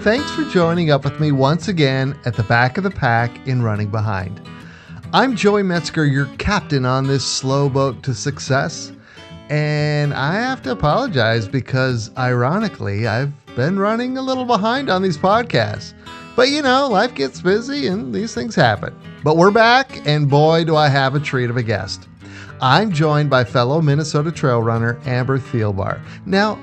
thanks for joining up with me once again at the back of the pack in Running Behind. I'm Joey Metzger, your captain on this slow boat to success, and I have to apologize because, ironically, I've been running a little behind on these podcasts. But you know, life gets busy and these things happen. But we're back, and boy, do I have a treat of a guest. I'm joined by fellow Minnesota trail runner Amber Thielbar. Now,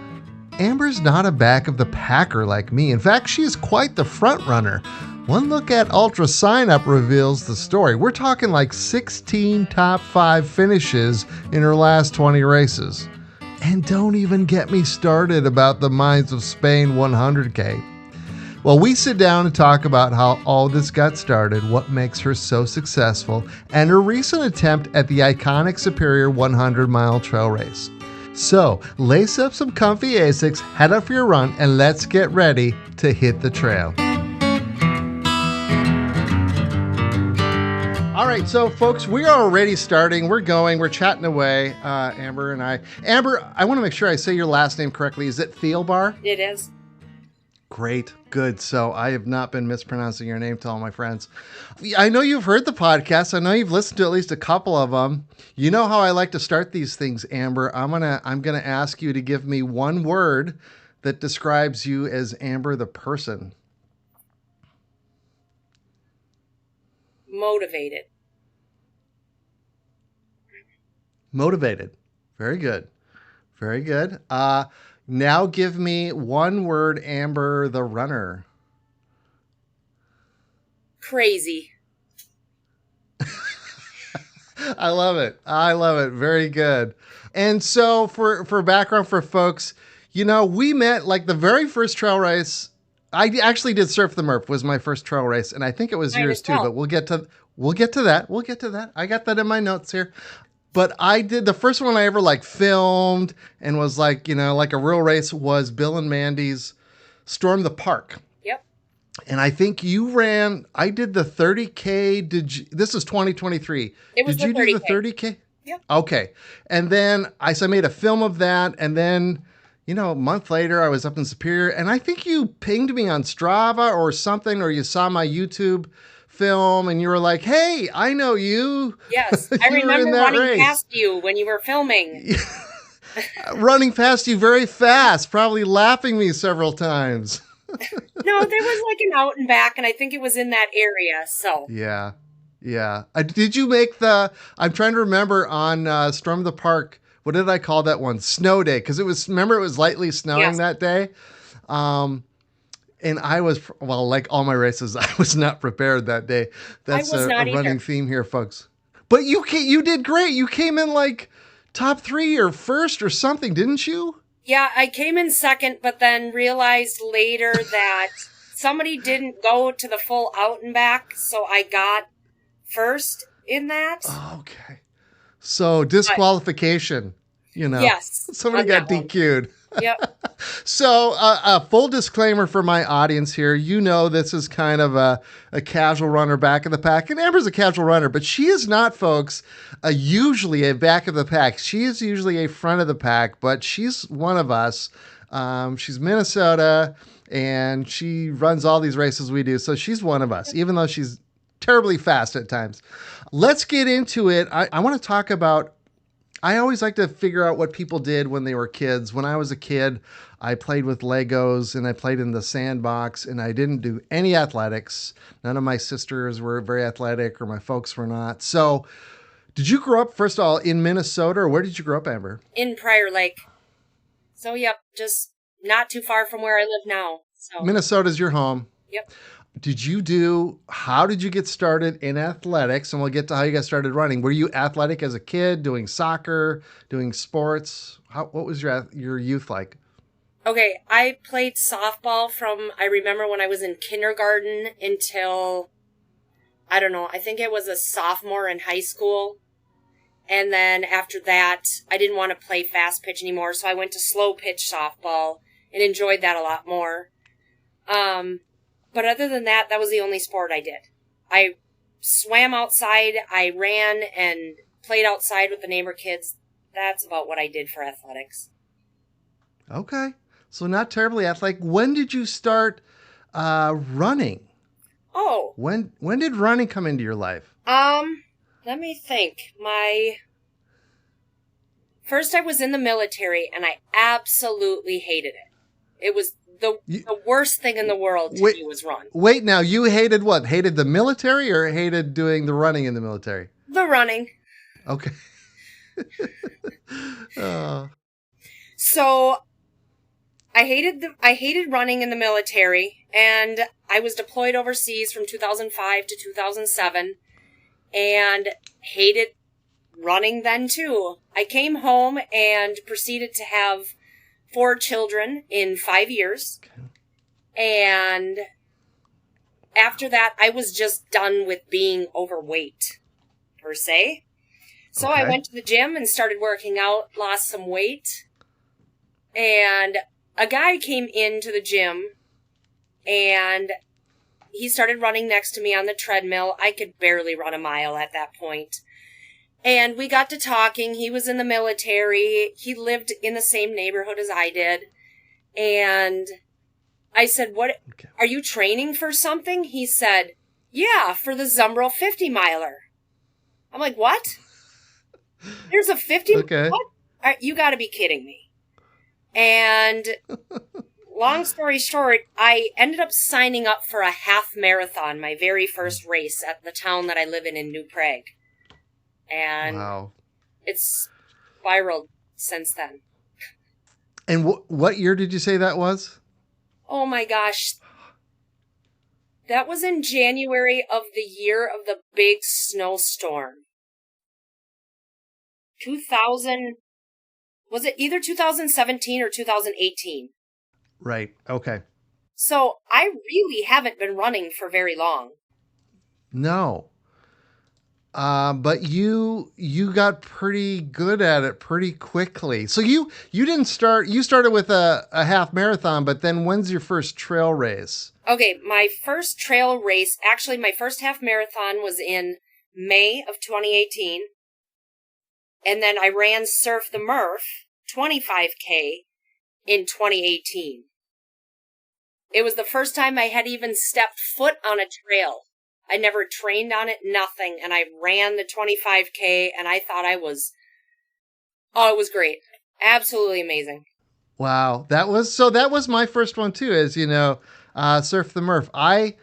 Amber's not a back of the packer like me. In fact, she is quite the front runner. One look at Ultrasignup reveals the story. We're talking like 16 top 5 finishes in her last 20 races. And don't even get me started about the Mines of Spain 100K. Well, we sit down and talk about how all this got started, what makes her so successful, and her recent attempt at the iconic Superior 100-mile trail race. So, lace up some comfy Asics, head up for your run, and let's get ready to hit the trail. All right, so folks, we are already starting. We're going. We're chatting away, Amber and I. Amber, I want to make sure I say your last name correctly. Is it Thielbar? It is. Great. Good. So I have not been mispronouncing your name to all my friends. I know you've heard the podcast. I know you've listened to at least a couple of them. You know how I like to start these things, Amber. I'm gonna ask you to give me one word that describes you as Amber the person. Motivated. Motivated. Very good. Very good. Now give me one word, Amber the runner. Crazy. I love it. I love it. Very good. And so for background for folks, you know, we met like the very first trail race. I actually did Surf the Murph was my first trail race. And I think it was yours too, but we'll get to that. We'll get to that. I got that in my notes here. But I did the first one I ever like filmed and was like, you know, like a real race was Bill and Mandy's Storm the Park. Yep. And I think you ran, I did the 30K. This is 2023. It was did you 30K. do the 30K? Yep. Okay. And then I made a film of that. And then, you know, a month later I was up in Superior and I think you pinged me on Strava or something, or you saw my YouTube film and you were like, hey, I know you. Yes. I remember running past you when you were filming. Running past you very fast, probably lapping me several times. No, there was like an out and back, and I think it was in that area. So yeah. Did you make I'm trying to remember on Storm the Park, what did I call that one? Snow Day, because it was lightly snowing that day. And I was, well, like all my races, I was not prepared that day. That's a running theme here, folks. But you did great. You came in like top 3 or first or something, didn't you? Yeah, I came in second, but then realized later that somebody didn't go to the full out and back, so I got first in that. Okay. So disqualification, you know. Yes. Somebody got DQ'd. Yep. So a full disclaimer for my audience here. You know, this is kind of a casual runner back of the pack. And Amber's a casual runner, but she is not, folks, usually a back of the pack. She is usually a front of the pack, but she's one of us. She's Minnesota, and she runs all these races we do. So she's one of us, even though she's terribly fast at times. Let's get into it. I want to talk about, I always like to figure out what people did when they were kids. When I was a kid, I played with Legos and I played in the sandbox and I didn't do any athletics. None of my sisters were very athletic or my folks were not. So did you grow up, first of all, in Minnesota, or where did you grow up, Amber? In Prior Lake. So, yep, just not too far from where I live now. So Minnesota's your home. Yep. How did you get started in athletics? And we'll get to how you got started running. Were you athletic as a kid, doing soccer, doing sports? What was your youth like? Okay, I played softball I remember when I was in kindergarten until, I don't know, I think it was a sophomore in high school. And then after that, I didn't want to play fast pitch anymore, so I went to slow pitch softball and enjoyed that a lot more. But other than that, that was the only sport I did. I swam outside, I ran and played outside with the neighbor kids. That's about what I did for athletics. Okay. So not terribly athletic. When did you start Running. Oh, When did running come into your life? let me think. First I was in the military and I absolutely hated it. It was the worst thing in the world to do was run. Wait, now you hated what? Hated the military or hated doing the running in the military? The running. Okay. So I hated running in the military, and I was deployed overseas from 2005 to 2007 and hated running then too. I came home and proceeded to have 4 children in 5 years. Okay. And after that, I was just done with being overweight, per se. So I went to the gym and started working out, lost some weight. And a guy came into the gym and he started running next to me on the treadmill. I could barely run a mile at that point. And we got to talking. He was in the military. He lived in the same neighborhood as I did. And I said, are you training for something? He said, yeah, for the Zumbro 50 miler. I'm like, what? There's a 50? Okay. What? You gotta be kidding me. And long story short, I ended up signing up for a half marathon, my very first race at the town that I live in New Prague. And it's spiraled since then. And what year did you say that was? Oh my gosh. That was in January of the year of the big snowstorm. 2000, was it either 2017 or 2018? Right. Okay. So I really haven't been running for very long. No. But you got pretty good at it pretty quickly. So you started with a half marathon, but then when's your first trail race? Okay, my first trail race, actually my first half marathon was in May of 2018. And then I ran Surf the Murph 25K in 2018. It was the first time I had even stepped foot on a trail. I never trained on it, nothing. And I ran the 25K and I thought it was great. Absolutely amazing. Wow. That was my first one too, as you know, Surf the Murph. I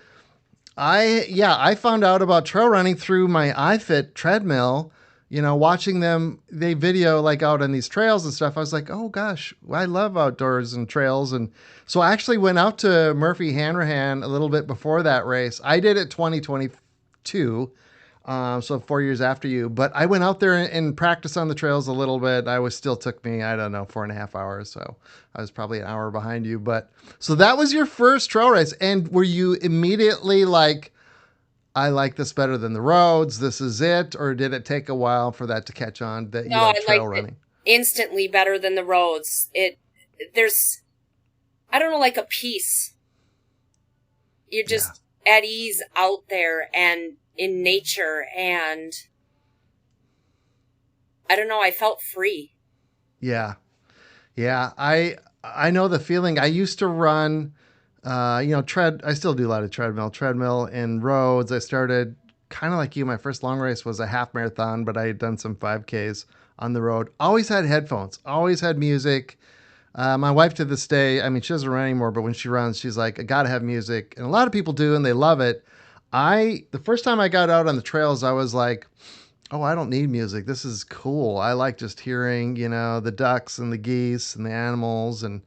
found out about trail running through my iFit treadmill, watching them, they video like out on these trails and stuff. I was like, oh gosh, I love outdoors and trails. And so I actually went out to Murphy Hanrahan a little bit before that race. I did it 2022. So 4 years after you, but I went out there and practiced on the trails a little bit. Still took me, 4.5 hours. So I was probably an hour behind you, but so that was your first trail race. And were you immediately like, I like this better than the roads, this is it? Or did it take a while for that to catch on that you like trail running? Instantly better than the roads. There's, I don't know, like a peace. You're just at ease out there and in nature, and I don't know, I felt free. Yeah. I know the feeling. I used to run, I still do a lot of treadmill and roads. I started kind of like you. My first long race was a half marathon, but I had done some 5Ks on the road. Always had headphones, always had music. My wife to this day, she doesn't run anymore, but when she runs, she's like, I gotta have music. And a lot of people do, and they love it. The first time I got out on the trails, I was like, oh, I don't need music. This is cool. I like just hearing, the ducks and the geese and the animals and,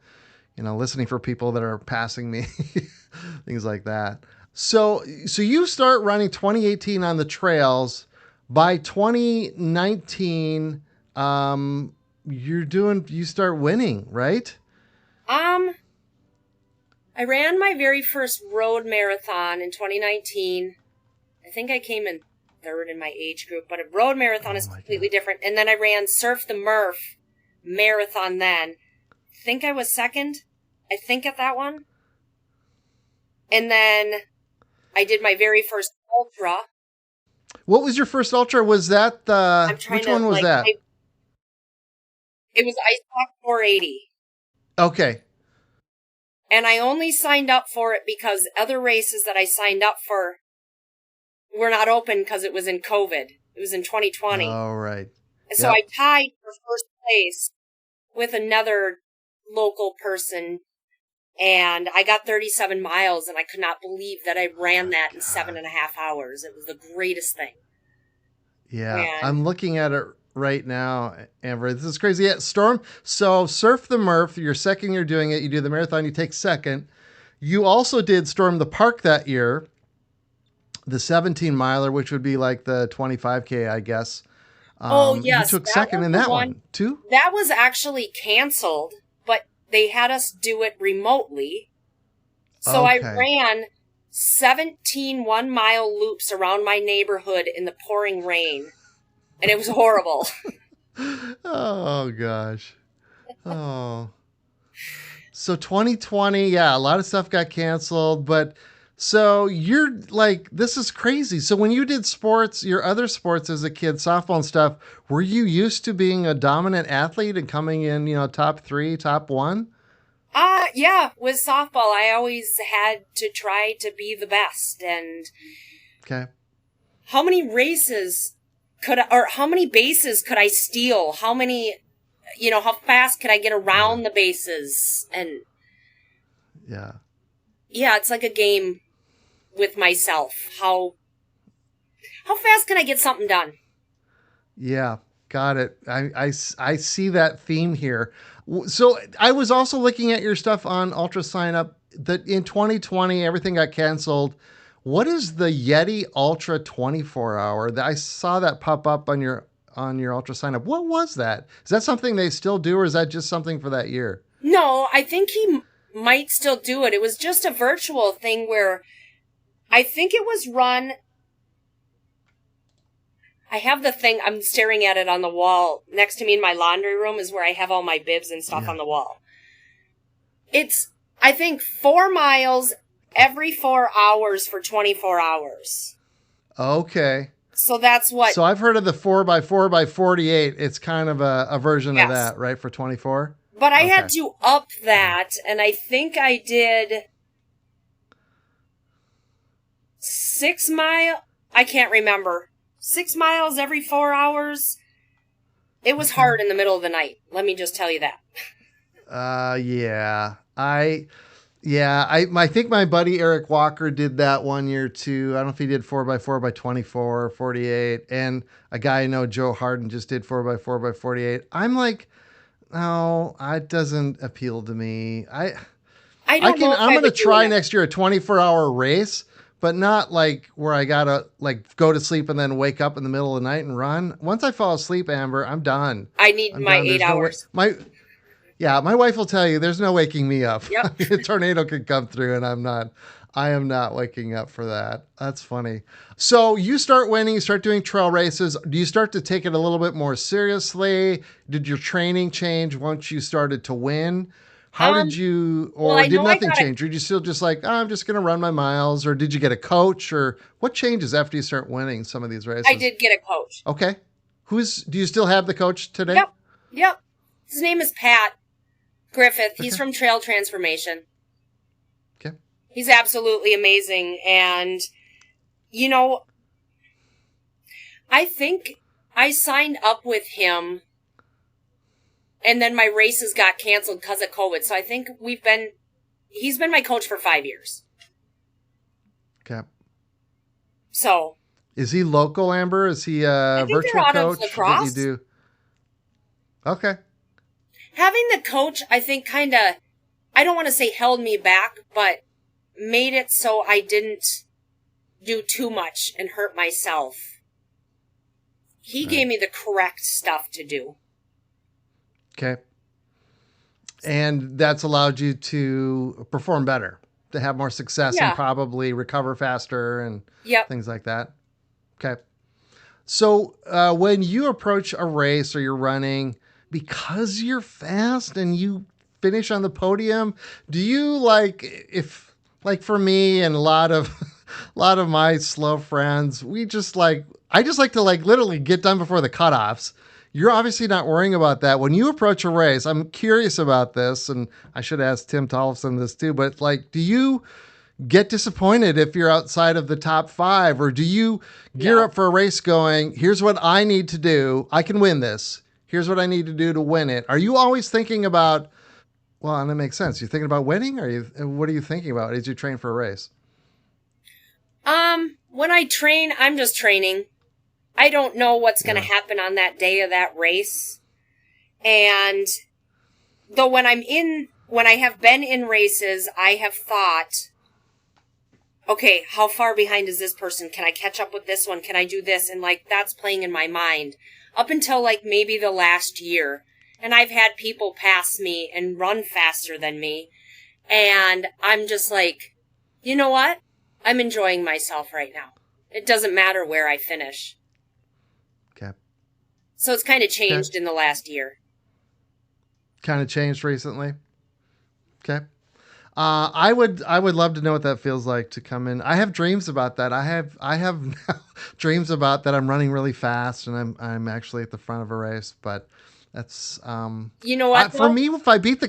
listening for people that are passing me, things like that. So you start running 2018 on the trails. By 2019, you start winning, right? I ran my very first road marathon in 2019. I think I came in third in my age group, but a road marathon is completely different. And then I ran Surf the Murph marathon then. I think I was second. I think at that one. And then I did my very first ultra. What was your first ultra? Was that which one was that? It was Ice Block 480. Okay. And I only signed up for it because other races that I signed up for were not open because it was in COVID. It was in 2020. Oh, right. So I tied for first place with another local person, and I got 37 miles, and I could not believe that I ran that in 7.5 hours. It was the greatest thing. Yeah, And I'm looking at it right now, Amber. This is crazy. Yeah, Storm. So Surf the Murph, your second year doing it. You do the marathon, you take second. You also did Storm the Park that year, the 17 miler, which would be like the 25K, I guess. yes. You took second in that one too? That was actually canceled, but they had us do it remotely. So I ran 17 1-mile loops around my neighborhood in the pouring rain, and it was horrible. Oh, gosh. Oh. So 2020, yeah, a lot of stuff got canceled, but so you're like, this is crazy. So when you did sports, your other sports as a kid, softball and stuff, were you used to being a dominant athlete and coming in, top 3, top 1? Yeah, with softball, I always had to try to be the best. And okay, how many races how many bases could I steal? How many, how fast could I get around the bases? And yeah, it's like a game with myself. How fast can I get something done? Yeah, got it. I see that theme here. So I was also looking at your stuff on Ultrasignup that in 2020, everything got canceled. What is the Yeti Ultra 24 hour? I saw that pop up on your Ultrasignup. What was that? Is that something they still do, or is that just something for that year? No, I think he might still do it. It was just a virtual thing where I think it was run. I have the thing, I'm staring at it on the wall. Next to me in my laundry room is where I have all my bibs and stuff on the wall. It's, I think, 4 miles every 4 hours for 24 hours. Okay. So that's what. So I've heard of the 4x4x48. It's kind of a version of that, right, for 24? But I had to up that, and I think I did 6 mile. I can't remember. 6 miles every 4 hours. It was hard in the middle of the night. Let me just tell you that. Yeah. I think my buddy Eric Walker did that one year too. I don't know if he did 4x4x24 or 48. And a guy I know, Joe Harden, just did 4x4x48. I'm like, no, it doesn't appeal to me. I'm going to try next year a 24-hour race, but not like where I gotta like go to sleep and then wake up in the middle of the night and run. Once I fall asleep, Amber, I'm done. I need my 8 hours. My wife will tell you there's no waking me up. Yep. A tornado could come through and I am not waking up for that. That's funny. So you start winning, you start doing trail races. Do you start to take it a little bit more seriously? Did your training change once you started to win? How did you, or did nothing change? Or did you still just like, I'm just going to run my miles? Or did you get a coach? Or what changes after you start winning some of these races? I did get a coach. Okay. Do you still have the coach today? Yep. His name is Pat Griffith. He's from Trail Transformation. Okay. He's absolutely amazing. And, I think I signed up with him. And then my races got canceled because of COVID. So I think he's been my coach for 5 years. Okay. So. Is he local, Amber? Is he a virtual coach that you do? Okay. Having the coach, I think kind of, I don't want to say held me back, but made it so I didn't do too much and hurt myself. He gave me the correct stuff to do. Okay. And that's allowed you to perform better, to have more success and probably recover faster and things like that. Okay. So when you approach a race or you're running, because you're fast and you finish on the podium, do you for me and a lot of my slow friends, I just like to literally get done before the cutoffs. you're obviously not worrying about that. When you approach a race, I'm curious about this, and I should ask Tim Tollefson this too, but like, do you get disappointed if you're outside of the top 5, or do you gear No. up for a race going, here's what I need to do, I can win this, here's what I need to do to win it? Are you always thinking about, well, and that makes sense, you're thinking about winning, or what are you thinking about as you train for a race? When I train, I'm just training. I don't know what's going to happen on that day of that race. And though when I have been in races, I have thought, okay, how far behind is this person? Can I catch up with this one? Can I do this? And like, that's playing in my mind up until like maybe the last year. And I've had people pass me and run faster than me. And I'm just like, you know what? I'm enjoying myself right now. It doesn't matter where I finish. Okay. So it's kind of changed in the last year. Kind of changed recently. Okay. I would love to know what that feels like to come in. I have dreams about that. I have dreams about that I'm running really fast and I'm actually at the front of a race, but that's you know what? For me, if I beat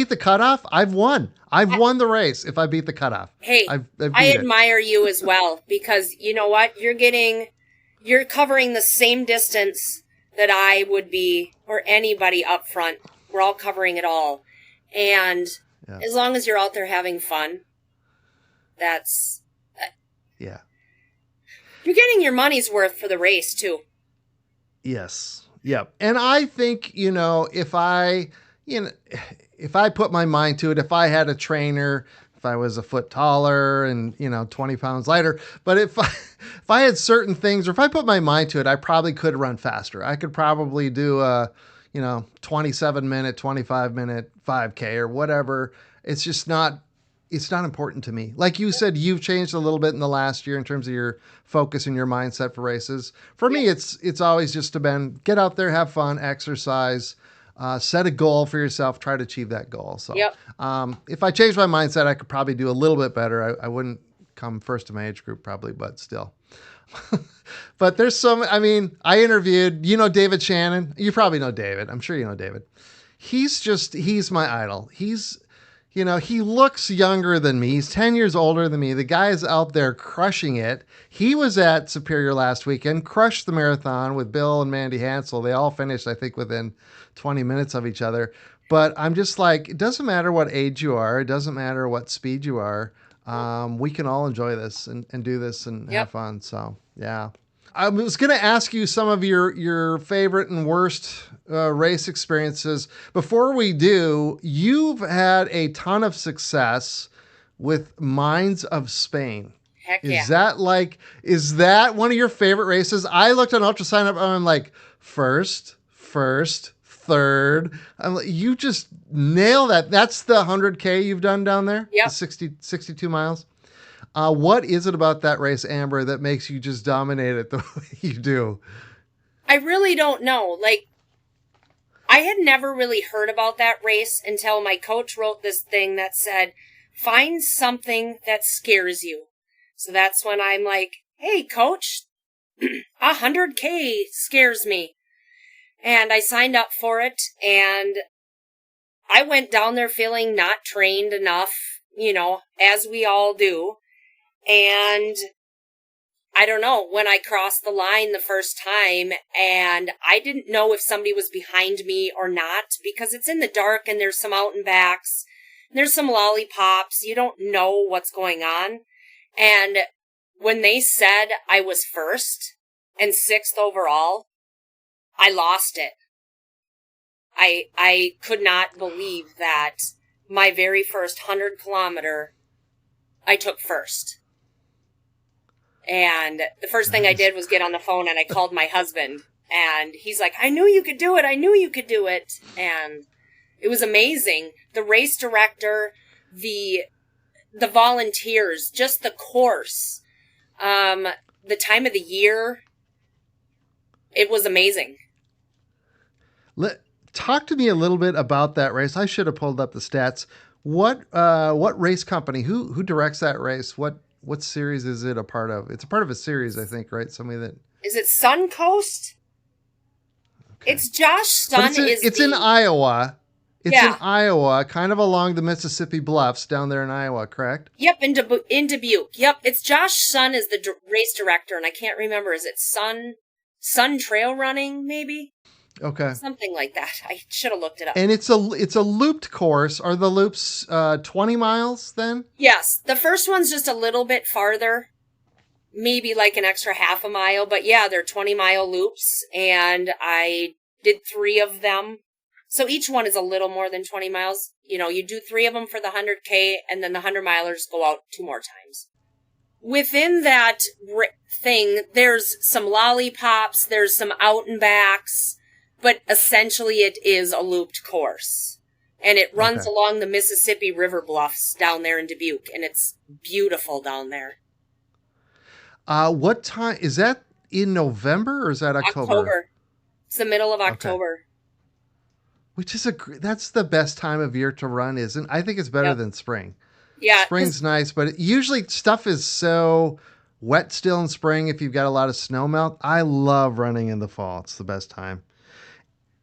the cutoff, I've won. I've won the race if I beat the cutoff. Hey, I admire you as well, because you know what? You're covering the same distance that I would be, or anybody up front. We're all covering it all. And as long as you're out there having fun, that's... yeah. You're getting your money's worth for the race, too. Yes. Yep. And I think, if I put my mind to it, if I had a trainer, if I was a foot taller and, 20 pounds lighter, but if I had certain things, or if I put my mind to it, I probably could run faster. I could probably do a, 27-minute, 25-minute 5K or whatever. It's just not important to me. Like you said, you've changed a little bit in the last year in terms of your focus and your mindset for races. For me, it's always just been get out there, have fun, exercise, set a goal for yourself, try to achieve that goal. So if I changed my mindset, I could probably do a little bit better. I wouldn't come first in my age group probably, but still. But there's I interviewed, David Shannon. You probably know David. I'm sure you know David. He's my idol. He looks younger than me. He's 10 years older than me. The guy is out there crushing it. He was at Superior last weekend, crushed the marathon with Bill and Mandy Hansel. They all finished, I think, within 20 minutes of each other. But I'm just like, it doesn't matter what age you are. It doesn't matter what speed you are. We can all enjoy this and do this and have fun. So, yeah. I was going to ask you some of your favorite and worst race experiences. Before we do, you've had a ton of success with Mines of Spain. Heck yeah. Is that one of your favorite races? I looked on Ultrasignup and I'm like, first, third. You just nail that. That's the 100K you've done down there? Yep. The 62 miles? What is it about that race, Amber, that makes you just dominate it the way you do? I really don't know. Like, I had never really heard about that race until my coach wrote this thing that said, find something that scares you. So that's when I'm like, hey, coach, 100K scares me. And I signed up for it, and I went down there feeling not trained enough, as we all do. And I don't know, when I crossed the line the first time, and I didn't know if somebody was behind me or not, because it's in the dark and there's some out and backs, and there's some lollipops. You don't know what's going on. And when they said I was first and 6th overall, I lost it. I could not believe that my very first 100 kilometer, I took first. And the first thing I did was get on the phone and I called my husband, and he's like, I knew you could do it. I knew you could do it. And it was amazing. The race director, the volunteers, just the course, the time of the year, it was amazing. Talk to me a little bit about that race. I should have pulled up the stats. What race company? Who directs that race? What series is it a part of? It's a part of a series, I think, right? Somebody that... Is it Suncoast? It's Josh's son. But it's in Iowa. It's in Iowa, kind of along the Mississippi Bluffs down there in Iowa, correct? Yep, in Dubuque. Yep, it's Josh's son is the race director, and I can't remember. Is it Sun Trail Running, maybe? Okay. Something like that. I should have looked it up. And it's a looped course. Are the loops 20 miles then? Yes. The first one's just a little bit farther. Maybe like an extra half a mile. But yeah, they're 20-mile loops. And I did 3 of them. So each one is a little more than 20 miles. You know, you do 3 of them for the 100K, and then the 100-milers go out 2 more times. Within that thing, there's some lollipops, there's some out and backs, but essentially it is a looped course. And it runs along the Mississippi River bluffs down there in Dubuque, and it's beautiful down there. What time is that? In November or is that October? It's the middle of October. Okay. Which is that's the best time of year to run, isn't? I think it's better than spring. Yeah. Spring's nice, but usually stuff is so wet still in spring if you've got a lot of snow melt. I love running in the fall. It's the best time.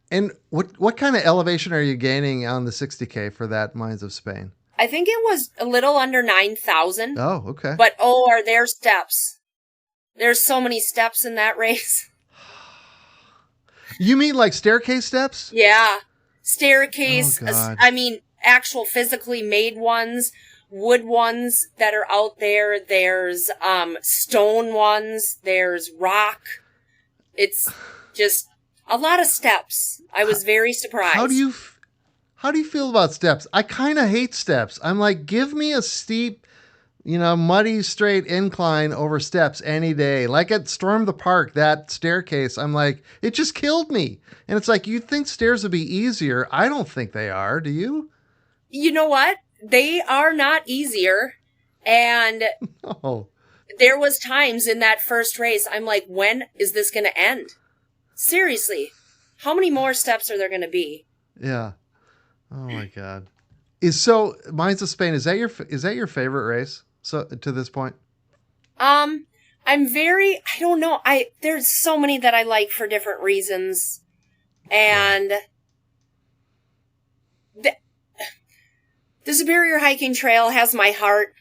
And what kind of elevation are you gaining on the 60K for that Mines of Spain? I think it was a little under 9,000. Oh, okay. But are there steps? There's so many steps in that race. You mean like staircase steps? Yeah. Staircase. Oh, God. I mean, actual physically made ones, wood ones that are out there. There's stone ones. There's rock. It's just a lot of steps. I was very surprised. How do you feel about steps? I kind of hate steps. I'm like, give me a steep, muddy, straight incline over steps any day. Like at Storm the Park, that staircase, I'm like, it just killed me. And it's like, you'd think stairs would be easier. I don't think they are. Do you? You know what? They are not easier. And there was times in that first race, I'm like, when is this going to end? Seriously. How many more steps are there going to be? Yeah. Oh my God. Mines of Spain, is that your favorite race? So to this point? I don't know. There's so many that I like for different reasons. And the Superior Hiking Trail has my heart.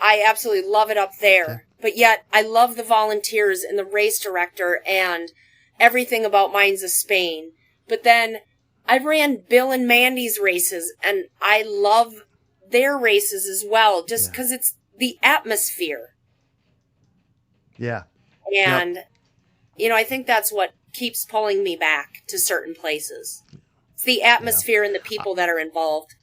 I absolutely love it up there. Okay. But yet I love the volunteers and the race director and everything about Mines of Spain. But then I ran Bill and Mandy's races, and I love their races as well, just because it's the atmosphere. Yeah. And, I think that's what keeps pulling me back to certain places. It's the atmosphere and the people that are involved.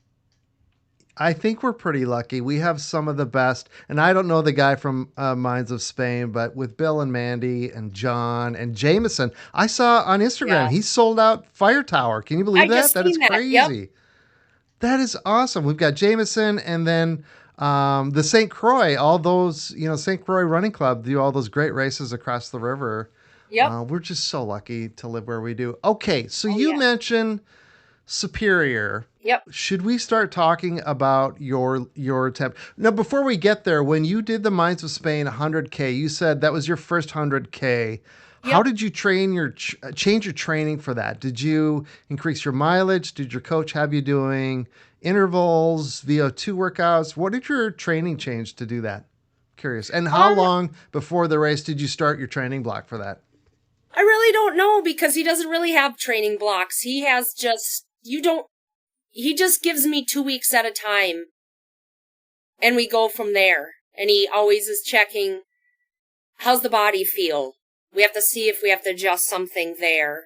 I think we're pretty lucky. We have some of the best, and I don't know the guy from Mines of Spain, but with Bill and Mandy and John and Jameson, I saw on Instagram, he sold out Fire Tower. Can you believe that? That is crazy. Yep. That is awesome. We've got Jameson and then the St. Croix, all those, St. Croix Running Club do all those great races across the river. Yep. We're just so lucky to live where we do. Okay, so you mentioned Superior. Yep. Should we start talking about your attempt? Now, before we get there, when you did the Mines of Spain 100K, you said that was your first 100K. Yep. How did you change your training for that? Did you increase your mileage? Did your coach have you doing intervals, VO2 workouts? What did your training change to do that? Curious. And how long before the race did you start your training block for that? I really don't know, because he doesn't really have training blocks. He has he just gives me 2 weeks at a time, and we go from there. And he always is checking, how's the body feel? We have to see if we have to adjust something there.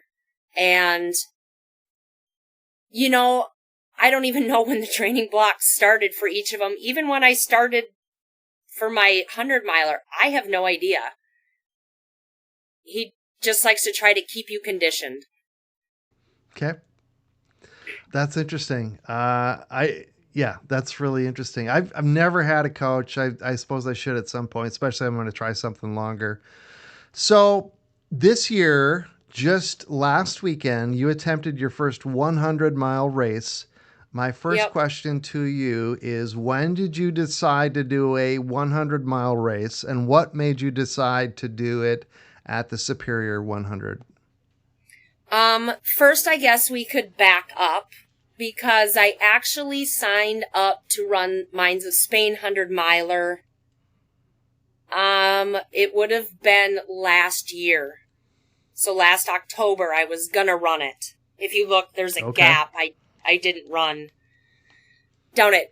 And, I don't even know when the training blocks started for each of them. Even when I started for my 100-miler, I have no idea. He just likes to try to keep you conditioned. Okay. That's interesting. That's really interesting. I've never had a coach. I suppose I should at some point, especially I'm going to try something longer. So this year, just last weekend, you attempted your first 100-mile race. My first question to you is, when did you decide to do a 100-mile race, and what made you decide to do it at the Superior 100? First, I guess we could back up because I actually signed up to run Mines of Spain 100-miler. It would have been last year. So last October, I was gonna run it. If you look, there's a gap. I didn't run down at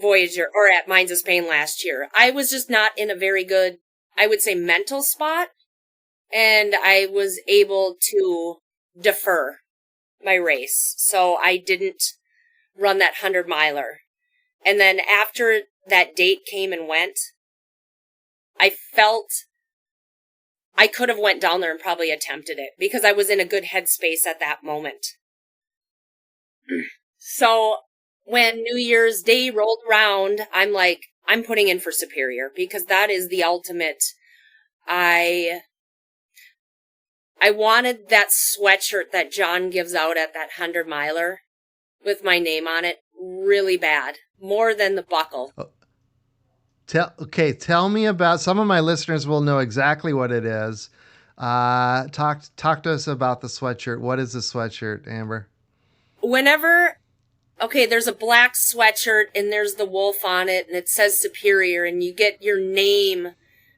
Voyager or at Mines of Spain last year. I was just not in a very good, I would say, mental spot. And I was able to defer my race. So I didn't run that 100-miler. And then after that date came and went, I felt I could have went down there and probably attempted it because I was in a good headspace at that moment. So when New Year's Day rolled around, I'm like, I'm putting in for Superior because that is the ultimate. I wanted that sweatshirt that John gives out at that 100-miler with my name on it really bad, more than the buckle. Tell me about, some of my listeners will know exactly what it is. Talk to us about the sweatshirt. What is the sweatshirt, Amber? There's a black sweatshirt and there's the wolf on it and it says Superior and you get your name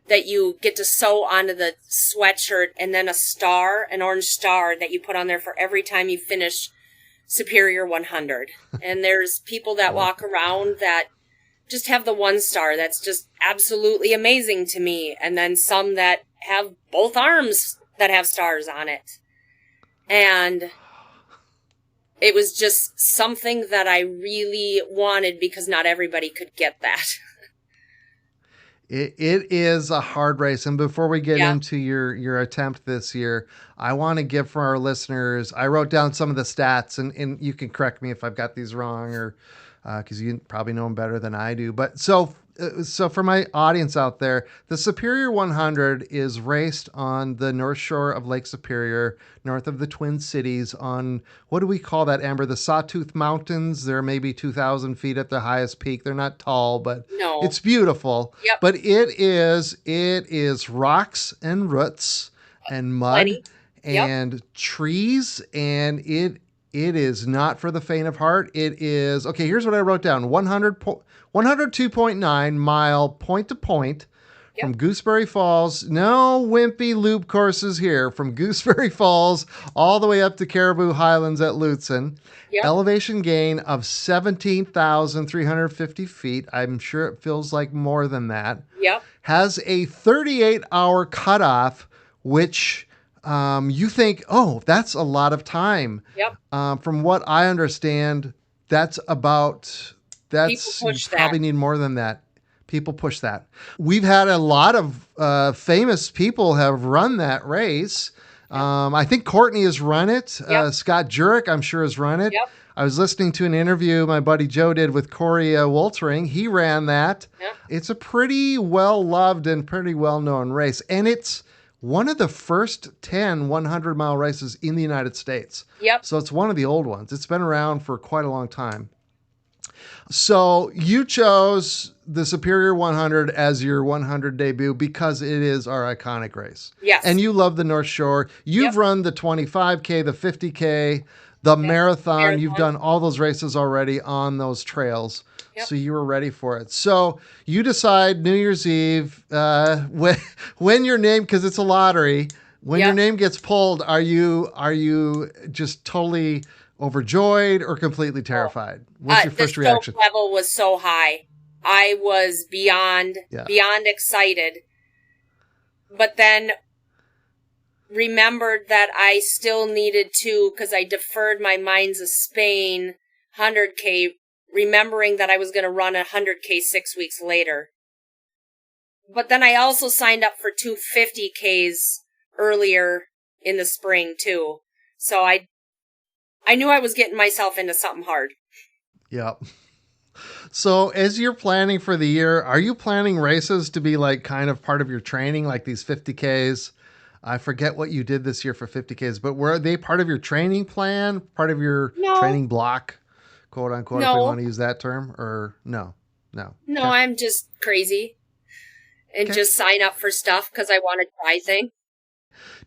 that you get to sew onto the sweatshirt and then a star, an orange star that you put on there for every time you finish Superior 100. And there's people that walk around that just have the 1 star. That's just absolutely amazing to me. And then some that have both arms that have stars on it. And it was just something that I really wanted because not everybody could get that. It is a hard race. And before we get into your attempt this year, I want to give for our listeners, I wrote down some of the stats and you can correct me if I've got these wrong or because you probably know them better than I do. But so for my audience out there, the Superior 100 is raced on the North Shore of Lake Superior, north of the Twin Cities on, what do we call that, Amber? The Sawtooth Mountains. They're maybe 2,000 feet at the highest peak. They're not tall, but it's beautiful. Yep. But it is rocks and roots and mud and trees, and it is not for the faint of heart. It is, okay, here's what I wrote down. 102.9 mile point to point from Gooseberry Falls. No wimpy loop courses here. From Gooseberry Falls all the way up to Caribou Highlands at Lutsen. Elevation gain of 17,350 feet. I'm sure it feels like more than that. Has a 38-hour cutoff, which you think, oh, that's a lot of time. From what I understand, you probably need more than that. People push that. We've had a lot of famous people have run that race. I think Courtney has run it. Scott Jurek, I'm sure, has run it. I was listening to an interview my buddy Joe did with Corey Woltering. He ran that. It's a pretty well-loved and pretty well-known race. And it's one of the first 10 100-mile races in the United States. So it's one of the old ones. It's been around for quite a long time. So you chose the Superior 100 as your 100 debut because it is our iconic race. And you love the North Shore. You've run the 25K, the 50K, the marathon. You've done all those races already on those trails. So you were ready for it. So you decide New Year's Eve, when your name, because it's a lottery, when your name gets pulled, are you just totally overjoyed or completely terrified? What's your first reaction? The level was so high. I was beyond excited. But then remembered that I still needed to, because I deferred my Mines of Spain 100K, remembering that I was going to run a 100K 6 weeks later. But then I also signed up for 2 50Ks earlier in the spring too. So I knew I was getting myself into something hard. So as you're planning for the year, are you planning races to be like kind of part of your training, like these 50Ks? I forget what you did this year for 50Ks, but were they part of your training plan, part of your training block, quote unquote, if we want to use that term, or no? No, I'm just crazy and just sign up for stuff because I want to try things.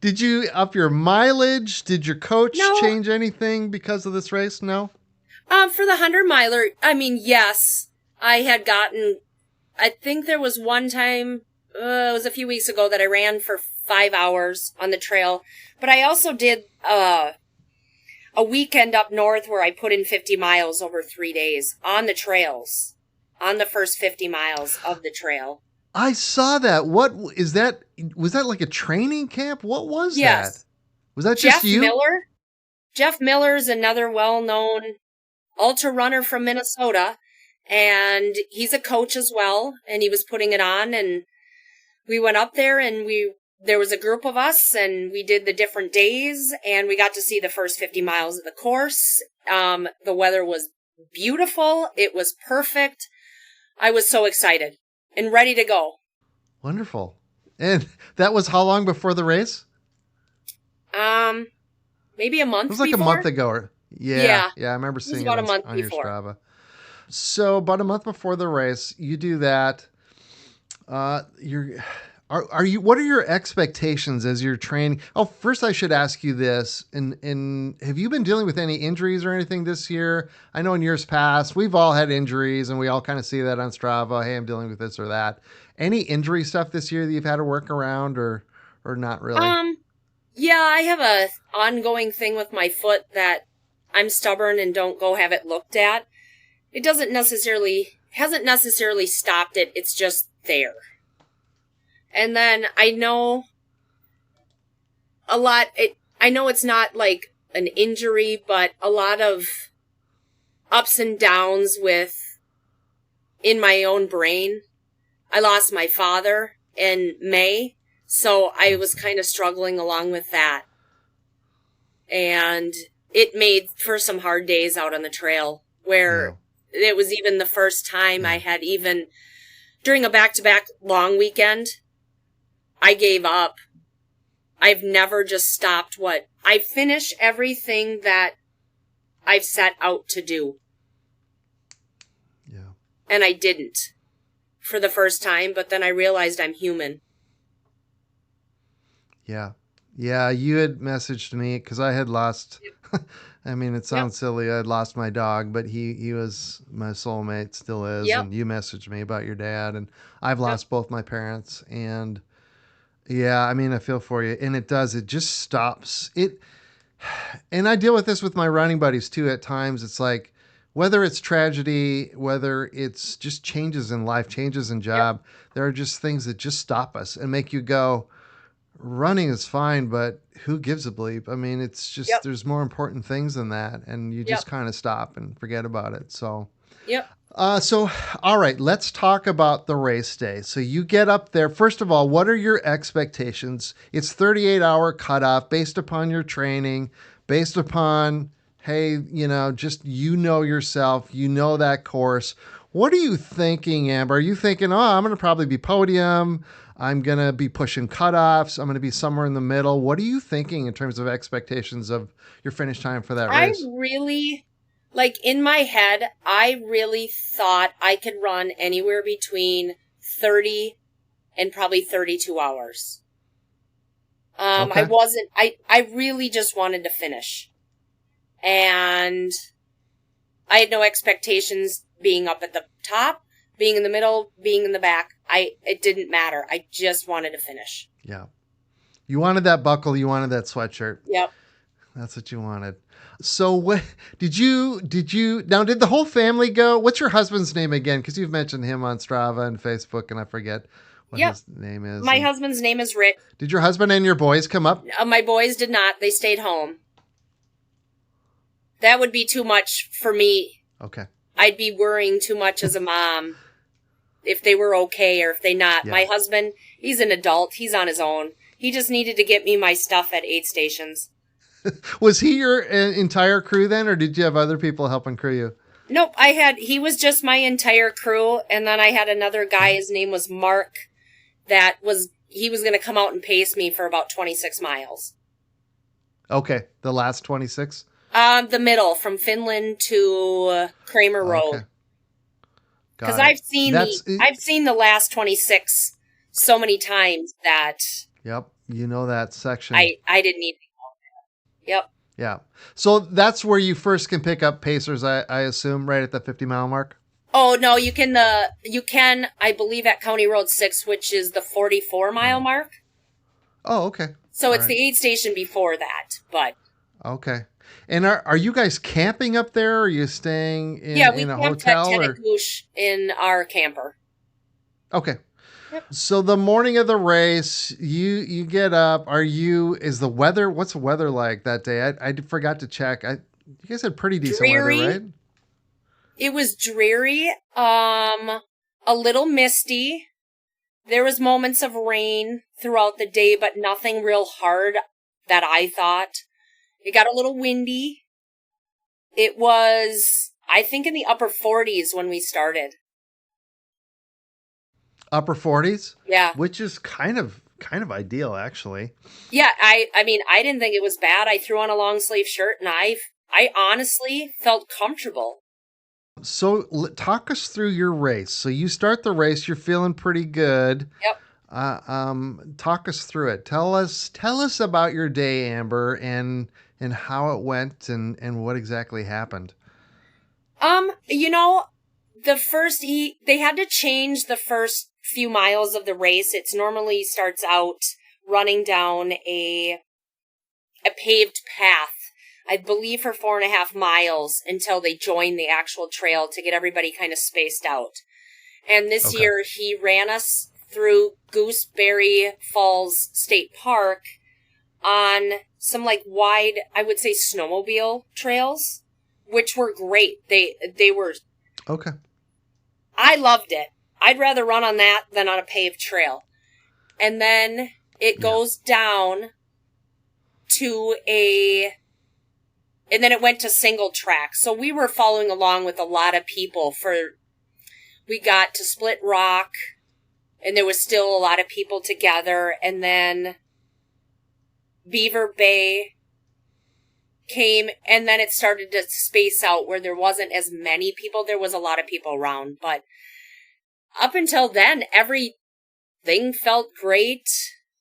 Did you up your mileage? Did your coach No, change anything because of this race? No? for the 100-miler, I mean, yes, I had gotten, I think there was one time, it was a few weeks ago that I ran for 5 hours on the trail, but I also did, a weekend up north where I put in 50 miles over 3 days on the trails, on the first 50 miles of the trail. I saw that. What is that? Was that like a training camp? What was that? Yes. Was that just you? Jeff Miller's another well-known ultra runner from Minnesota, and he's a coach as well, and he was putting it on, and we went up there, and there was a group of us, and we did the different days, and we got to see the first 50 miles of the course. The weather was beautiful. It was perfect. I was so excited and ready to go. Wonderful. And that was how long before the race? Maybe a month It was like before. a month ago. Yeah. I remember seeing it about a month on your before. Strava. So about a month before the race, you do that. What are your expectations as you're training? Oh, first I should ask you this. And have you been dealing with any injuries or anything this year? I know in years past, we've all had injuries and we all kind of see that on Strava. Hey, I'm dealing with this or that. Any injury stuff this year that you've had to work around or not really? Yeah, I have a ongoing thing with my foot that I'm stubborn and don't go have it looked at. It hasn't necessarily stopped it. It's just there. And then I know I know it's not like an injury, but a lot of ups and downs in my own brain. I lost my father in May, so I was kind of struggling along with that. And it made for some hard days out on the trail where it was even the first time I had even, during a back-to-back long weekend, I gave up. I've never just stopped I finish everything that I've set out to do. Yeah. And I didn't for the first time, but then I realized I'm human. Yeah. Yeah. You had messaged me because I had lost, I mean, it sounds silly. I had lost my dog, but he was my soulmate, still is. Yep. And you messaged me about your dad, and I've lost both my parents. And yeah, I mean, I feel for you. And it just stops it. And I deal with this with my running buddies too. At times it's like, whether it's tragedy, whether it's just changes in life, changes in job, there are just things that just stop us and make you go, running is fine, but who gives a bleep? I mean, it's just, there's more important things than that. And you just kind of stop and forget about it. So, all right, let's talk about the race day. So you get up there. First of all, what are your expectations? It's 38-hour cutoff based upon your training, based upon, hey, just yourself, that course. What are you thinking, Amber? Are you thinking, I'm going to probably be podium, I'm going to be pushing cutoffs, I'm going to be somewhere in the middle? What are you thinking in terms of expectations of your finish time for that race? I really, in my head, I really thought I could run anywhere between 30 and probably 32 hours. Okay. I really just wanted to finish. And I had no expectations being up at the top, being in the middle, being in the back. It didn't matter. I just wanted to finish. Yeah. You wanted that buckle. You wanted that sweatshirt. Yep. That's what you wanted. So what did the whole family go? What's your husband's name again? Because you've mentioned him on Strava and Facebook, and I forget what his name is. My husband's name is Rick. Did your husband and your boys come up? My boys did not. They stayed home. That would be too much for me. Okay. I'd be worrying too much as a mom if they were okay or if they not. Yeah. My husband, he's an adult. He's on his own. He just needed to get me my stuff at aid stations. Was he your entire crew then, or did you have other people helping crew you? Nope. He was just my entire crew. And then I had another guy, his name was Mark, he was going to come out and pace me for about 26 miles. Okay. The last 26? The middle, from Finland to Kramer Road. Because I've seen the last 26 so many times that. Yep. You know that section. I didn't need to know that. Yep. Yeah. So that's where you first can pick up pacers, I assume, right at the 50-mile mark? Oh no, you can I believe at County Road 6, which is the 44-mile mark. Oh, okay. So All it's right. the aid station before that, but Okay. And are you guys camping up there? Or are you staying yeah, we in a camped at hotel or? Tennecush in our camper. Okay. Yep. So the morning of the race, you get up. Is the weather? What's the weather like that day? I forgot to check. You guys had pretty decent weather, Dreary. right? It was dreary. A little misty. There was moments of rain throughout the day, but nothing real hard that I thought. It got a little windy. It was, I think, in the upper 40s when we started. Upper 40s? Yeah. Which is kind of ideal, actually. Yeah, I mean, I didn't think it was bad. I threw on a long sleeve shirt and I honestly felt comfortable. So talk us through your race. So you start the race, you're feeling pretty good. Yep. Talk us through it. Tell us about your day, Amber, and how it went and what exactly happened. You know, they had to change the first few miles of the race. It's normally starts out running down a paved path, I believe, for 4.5 miles until they join the actual trail to get everybody kind of spaced out. And this year he ran us through Gooseberry Falls State Park on some like wide, I would say, snowmobile trails, which were great. They were. Okay. I loved it. I'd rather run on that than on a paved trail. And then it goes down to and then it went to single track. So we were following along with a lot of people we got to Split Rock, and there was still a lot of people together. And then Beaver Bay came, and then it started to space out where there wasn't as many people. There was a lot of people around, but up until then, everything felt great.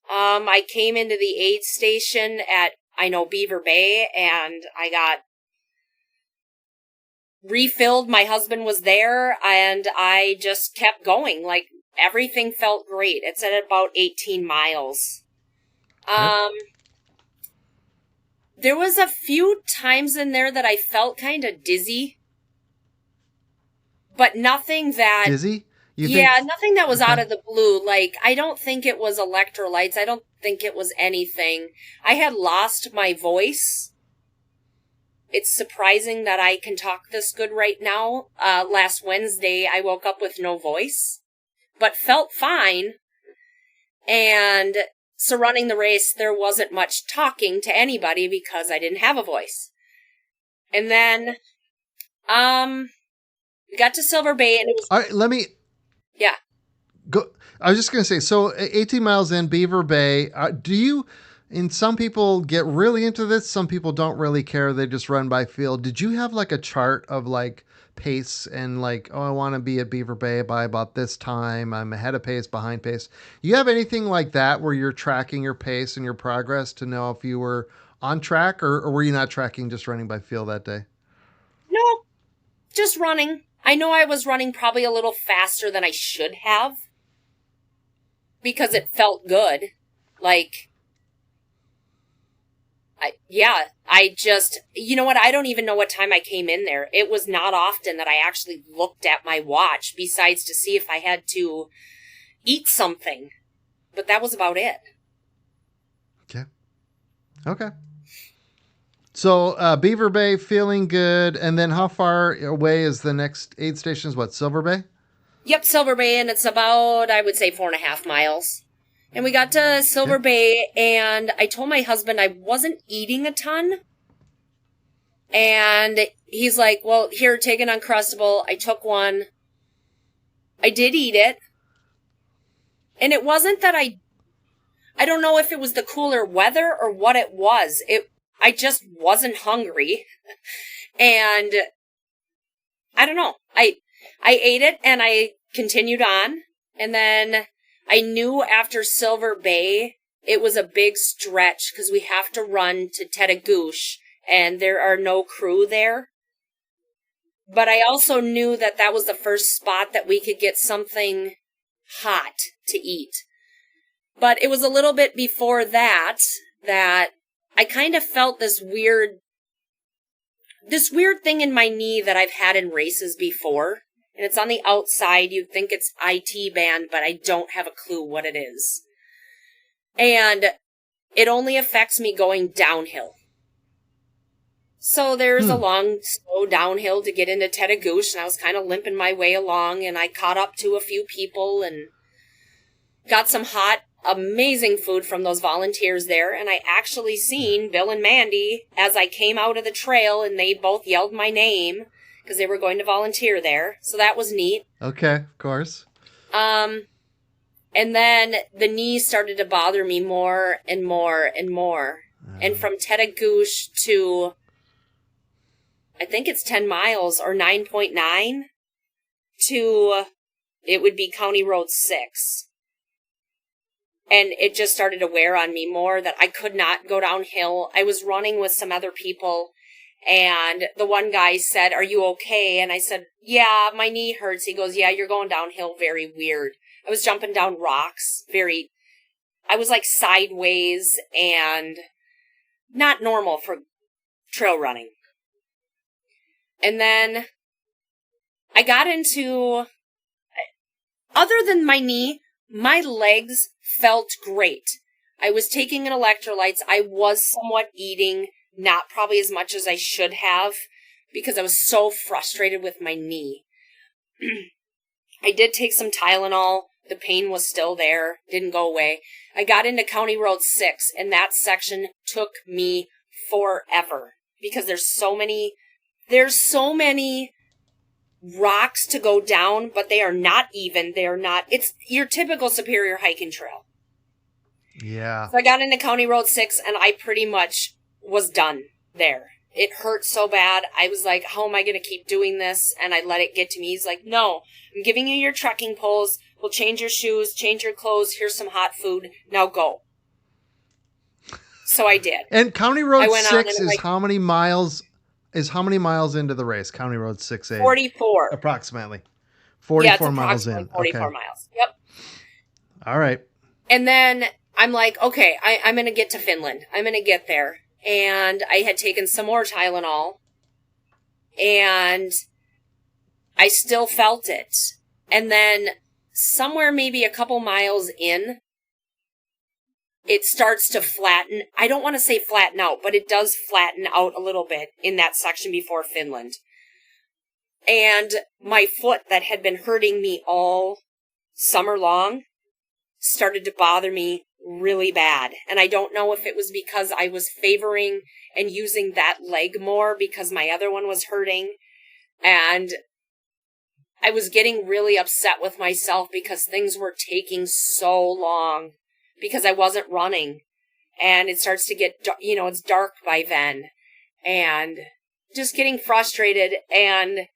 I came into the aid station at, Beaver Bay, and I got refilled. My husband was there, and I just kept going. Like, everything felt great. It's at about 18 miles. There was a few times in there that I felt kind of dizzy, but nothing that... Dizzy? Nothing that was out of the blue. Like, I don't think it was electrolytes. I don't think it was anything. I had lost my voice. It's surprising that I can talk this good right now. Last Wednesday, I woke up with no voice, but felt fine. And so running the race, there wasn't much talking to anybody because I didn't have a voice. And then, we got to Silver Bay, and it was... All right, Yeah. Go. I was just going to say, so 18 miles in Beaver Bay, and some people get really into this. Some people don't really care. They just run by feel. Did you have like a chart of like pace and like, oh, I want to be at Beaver Bay by about this time. I'm ahead of pace, behind pace. You have anything like that where you're tracking your pace and your progress to know if you were on track or were you not tracking, just running by feel that day? No, just running. I know I was running probably a little faster than I should have because it felt good. Like, you know what? I don't even know what time I came in there. It was not often that I actually looked at my watch besides to see if I had to eat something. But that was about it. Okay. So Beaver Bay feeling good, and then how far away is the next aid station? Is what, Silver Bay? Yep, Silver Bay, and it's about, I would say, 4.5 miles. And we got to Silver Bay, and I told my husband I wasn't eating a ton. And he's like, well, here, take an Uncrustable. I took one. I did eat it. And it wasn't that I don't know if it was the cooler weather or what it was. I just wasn't hungry. And I don't know. I ate it and I continued on. And then I knew after Silver Bay it was a big stretch because we have to run to Tedagouche and there are no crew there. But I also knew that that was the first spot that we could get something hot to eat. But it was a little bit before that I kind of felt this weird thing in my knee that I've had in races before. And it's on the outside. You'd think it's IT band, but I don't have a clue what it is. And it only affects me going downhill. So there's a long, slow downhill to get into Tedagouche, and I was kind of limping my way along, and I caught up to a few people and got some hot, amazing food from those volunteers there, and I actually seen Bill and Mandy as I came out of the trail, and they both yelled my name because they were going to volunteer there, so that was neat. Okay, of course. And then the knee started to bother me more and more and more, and from Tedagouche to... I think it's 10 miles or 9.9 to, it would be County Road 6. And it just started to wear on me more that I could not go downhill. I was running with some other people and the one guy said, "Are you okay?" And I said, "Yeah, my knee hurts." He goes, "Yeah, you're going downhill very weird." I was jumping down rocks I was like sideways and not normal for trail running. And then I got into, other than my knee, my legs felt great. I was taking in electrolytes. I was somewhat eating, not probably as much as I should have, because I was so frustrated with my knee. I did take some Tylenol. The pain was still there. Didn't go away. I got into County Road 6, and that section took me forever, because there's so many rocks to go down, but they are not even. It's your typical Superior hiking trail. Yeah. So I got into County Road 6 and I pretty much was done there. It hurt so bad. I was like, how am I going to keep doing this? And I let it get to me. He's like, "No, I'm giving you your trekking poles. We'll change your shoes, change your clothes. Here's some hot food. Now go." So I did. And County Road 6 is how many miles? Is how many miles into the race? County Road 6A? 44. Approximately. 44 miles in. 44 miles. Yep. All right. And then I'm like, okay, I'm going to get to Finland. I'm going to get there. And I had taken some more Tylenol. And I still felt it. And then somewhere maybe a couple miles in, it starts to flatten. I don't want to say flatten out, but it does flatten out a little bit in that section before Finland. And my foot that had been hurting me all summer long started to bother me really bad. And I don't know if it was because I was favoring and using that leg more because my other one was hurting. And I was getting really upset with myself because things were taking so long. Because I wasn't running, and it starts to get, it's dark by then, and just getting frustrated, and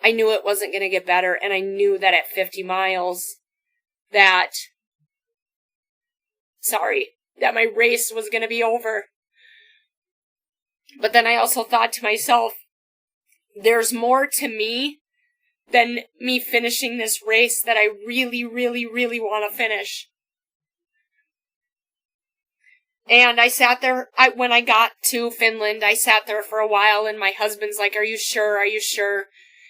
I knew it wasn't going to get better, and I knew that at 50 miles, that my race was going to be over. But then I also thought to myself, there's more to me than me finishing this race that I really, really, really want to finish. And I sat there, when I got to Finland, I sat there for a while, and my husband's like, "Are you sure? Are you sure?"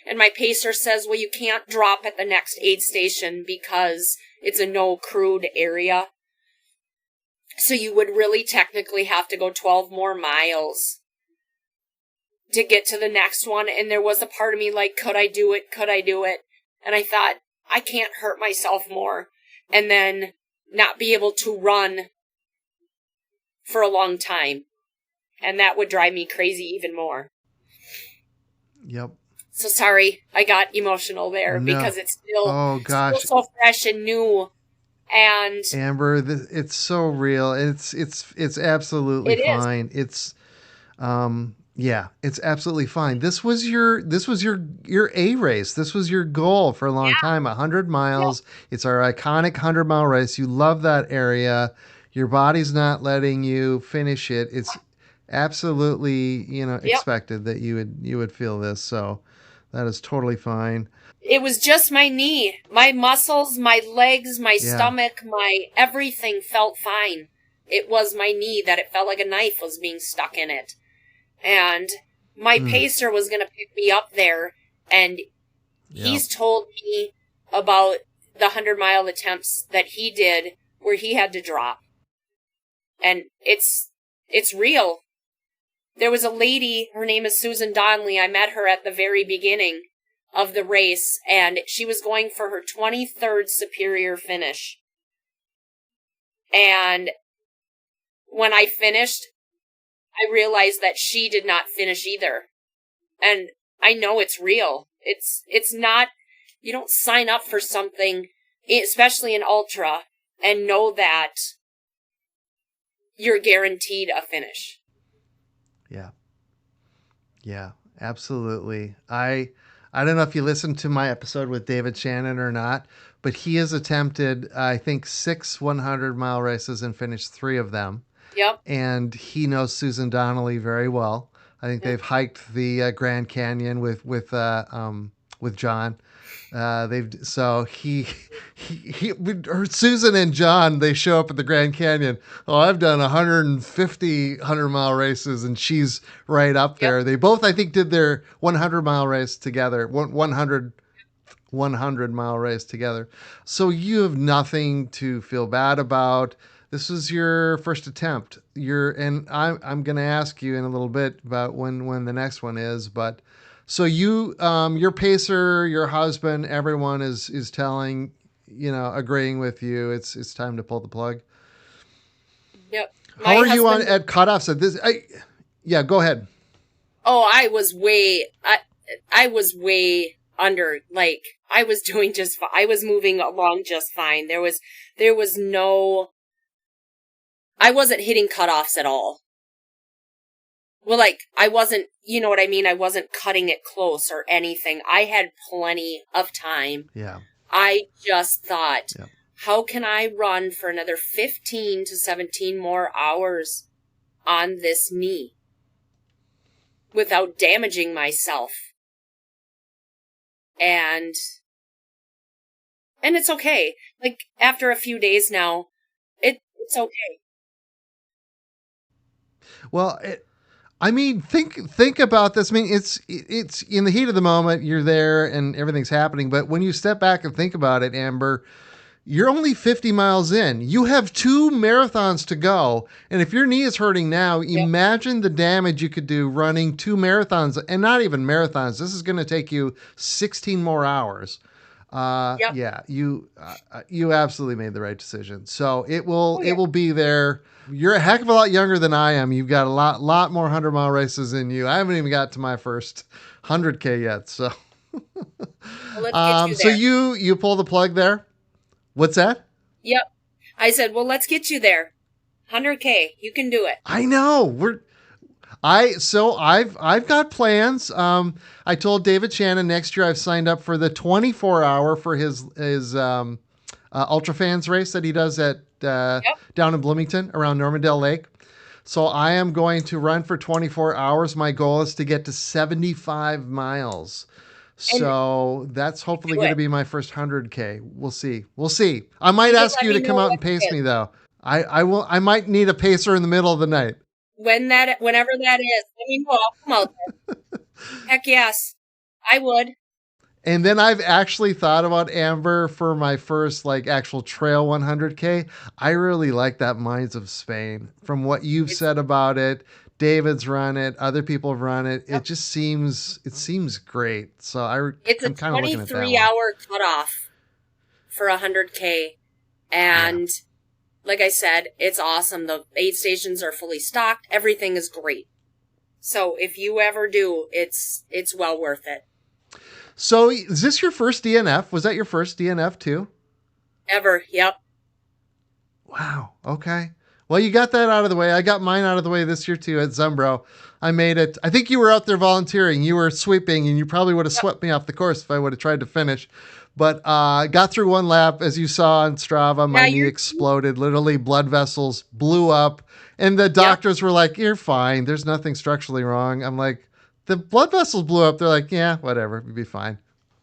And my pacer says, "Well, you can't drop at the next aid station because it's a no-crewed area. So you would really technically have to go 12 more miles to get to the next one." And there was a part of me like, could I do it? Could I do it? And I thought, I can't hurt myself more and then not be able to run for a long time. And that would drive me crazy even more. Yep. So sorry, I got emotional there because it's still, still so fresh and new. And Amber, it's so real. It's absolutely fine. It's it's absolutely fine. This was your A race. This was your goal for a long time. 100 miles. Yeah. It's our iconic 100-mile race. You love that area. Your body's not letting you finish it. It's absolutely, Yep. expected that you would feel this. So that is totally fine. It was just my knee. My muscles, my legs, my Yeah. stomach, my everything felt fine. It was my knee that it felt like a knife was being stuck in it. And my Mm. pacer was going to pick me up there, and Yeah. he's told me about the 100-mile attempts that he did where he had to drop. And it's real. There was a lady, her name is Susan Donnelly. I met her at the very beginning of the race, and she was going for her 23rd superior finish. And when I finished, I realized that she did not finish either. And I know it's real. It's not, you don't sign up for something, especially in ultra, and know that you're guaranteed a finish. Yeah. Yeah, absolutely. I don't know if you listened to my episode with David Shannon or not, but he has attempted, I think, 6 100-mile races and finished 3 of them. Yep. And he knows Susan Donnelly very well. I think they've hiked the Grand Canyon with John. Susan and John, they show up at the Grand Canyon. Oh, I've done 150 100-mile races, and she's right up there. Yep. They both, I think, did their 100-mile race together. 100-mile race together. So you have nothing to feel bad about. This is your first attempt. I'm going to ask you in a little bit about when the next one is, but so your pacer, your husband, everyone is telling, agreeing with you. It's time to pull the plug. Yep. How are you on at cutoffs at this? Yeah, go ahead. Oh, I was way under, like, I was doing just fine. I was moving along just fine. There was no, I wasn't hitting cutoffs at all. Well, like, I wasn't, you know what I mean? I wasn't cutting it close or anything. I had plenty of time. Yeah. I just thought, how can I run for another 15 to 17 more hours on this knee without damaging myself? And it's okay. Like, after a few days now, it's okay. Well, I mean, think about this. I mean, it's in the heat of the moment. You're there and everything's happening. But when you step back and think about it, Amber, you're only 50 miles in. You have 2 marathons to go. And if your knee is hurting now, imagine the damage you could do running 2 marathons, and not even marathons. This is going to take you 16 more hours. Yeah, you absolutely made the right decision. So it will be there. You're a heck of a lot younger than I am. You've got a lot more 100-mile races in you. I haven't even got to my first 100K yet. So, Well, let's get you there. So you pull the plug there. What's that? Yep. I said, well, let's get you there. 100K. You can do it. I know. I've got plans. I told David Shannon next year I've signed up for the 24-hour for his Ultra Fans race that he does at down in Bloomington around Normandale Lake. So I am going to run for 24 hours. My goal is to get to 75 miles. So that's hopefully going to be my first 100K. We'll see. I might ask you to come out and pace me though. I might need a pacer in the middle of the night. Whenever that is, let me know. I'll come out there. Heck yes, I would. And then I've actually thought about, Amber, for my first actual trail 100K. I really like that Mines of Spain. From what you've said about it, David's run it, other people have run it. It just seems great. So it's I'm kind of looking at that. It's a 23-hour cutoff for 100K, and like I said, it's awesome. The aid stations are fully stocked. Everything is great. So if you ever do, it's well worth it. So is this your first DNF? Was that your first DNF too? Ever, yep. Wow, okay. Well, you got that out of the way. I got mine out of the way this year too at Zumbro. I made it. I think you were out there volunteering. You were sweeping, and you probably would have Yep. swept me off the course if I would have tried to finish. But got through one lap, as you saw on Strava. My Yeah, knee you're. exploded. Literally, blood vessels blew up, and the Yep. doctors were like, "You're fine. There's nothing structurally wrong." I'm like, "The blood vessels blew up." They're like, "Yeah, whatever. You'll be fine.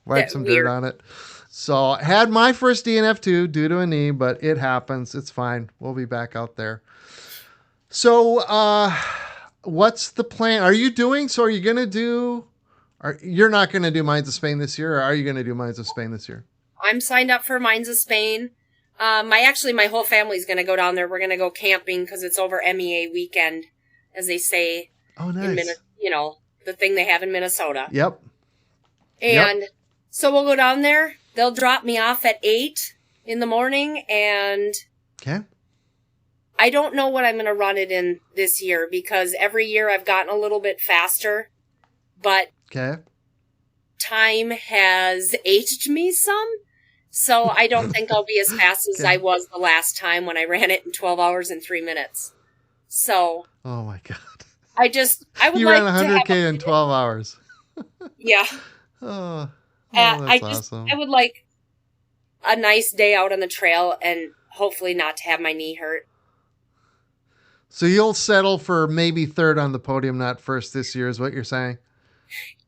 Wipe That some dirt weird. on it." So I had my first DNF too, due to a knee, but it happens. It's fine. We'll be back out there. So, what's the plan? Are you doing? So, are you gonna do? You're not gonna do Mines of Spain this year, or are you gonna do Mines of Spain this year? I'm signed up for Mines of Spain. My whole family's gonna go down there. We're gonna go camping because it's over MEA weekend, as they say Oh, in nice. the thing they have in Minnesota. Yep. And so we'll go down there. They'll drop me off at 8 in the morning, and Okay. I don't know what I'm going to run it in this year because every year I've gotten a little bit faster, but Okay. time has aged me some. So I don't think I'll be as fast as Okay. I was the last time when I ran it in 12 hours and 3 minutes. So Oh my God. I would You like ran to have 100K in 12 hours. yeah. Oh, I that's awesome. I would like a nice day out on the trail and hopefully not to have my knee hurt. So you'll settle for maybe third on the podium, not first this year, is what you're saying?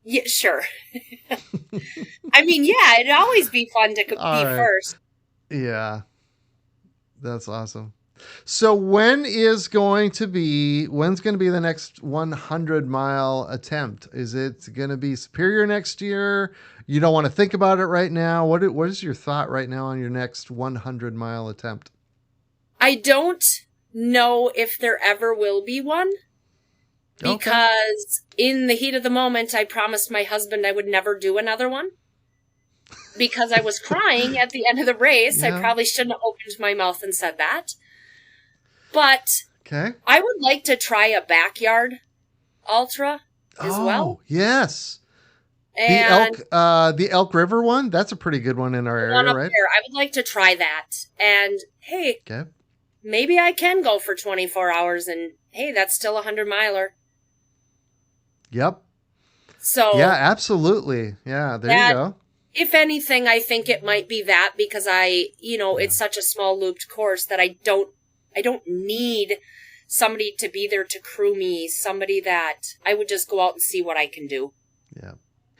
Yeah, sure. I mean, yeah, it'd always be fun to be right. first. Yeah. That's awesome. So when's going to be the next 100-mile attempt? Is it going to be Superior next year? You don't want to think about it right now. What is your thought right now on your next 100-mile attempt? I don't know if there ever will be one because in the heat of the moment, I promised my husband I would never do another one because I was crying at the end of the race. Yeah. I probably shouldn't have opened my mouth and said that. But Okay. I would like to try a backyard ultra as well. Yes. And The Elk River one, that's a pretty good one in our area, one up right? there. I would like to try that. And hey, Okay. maybe I can go for 24 hours and hey, that's still a 100-miler. Yep. So Yeah, absolutely. Yeah, there you go. If anything, I think it might be that because it's such a small looped course that I don't need somebody to be there to crew me, somebody that I would just go out and see what I can do. Yeah.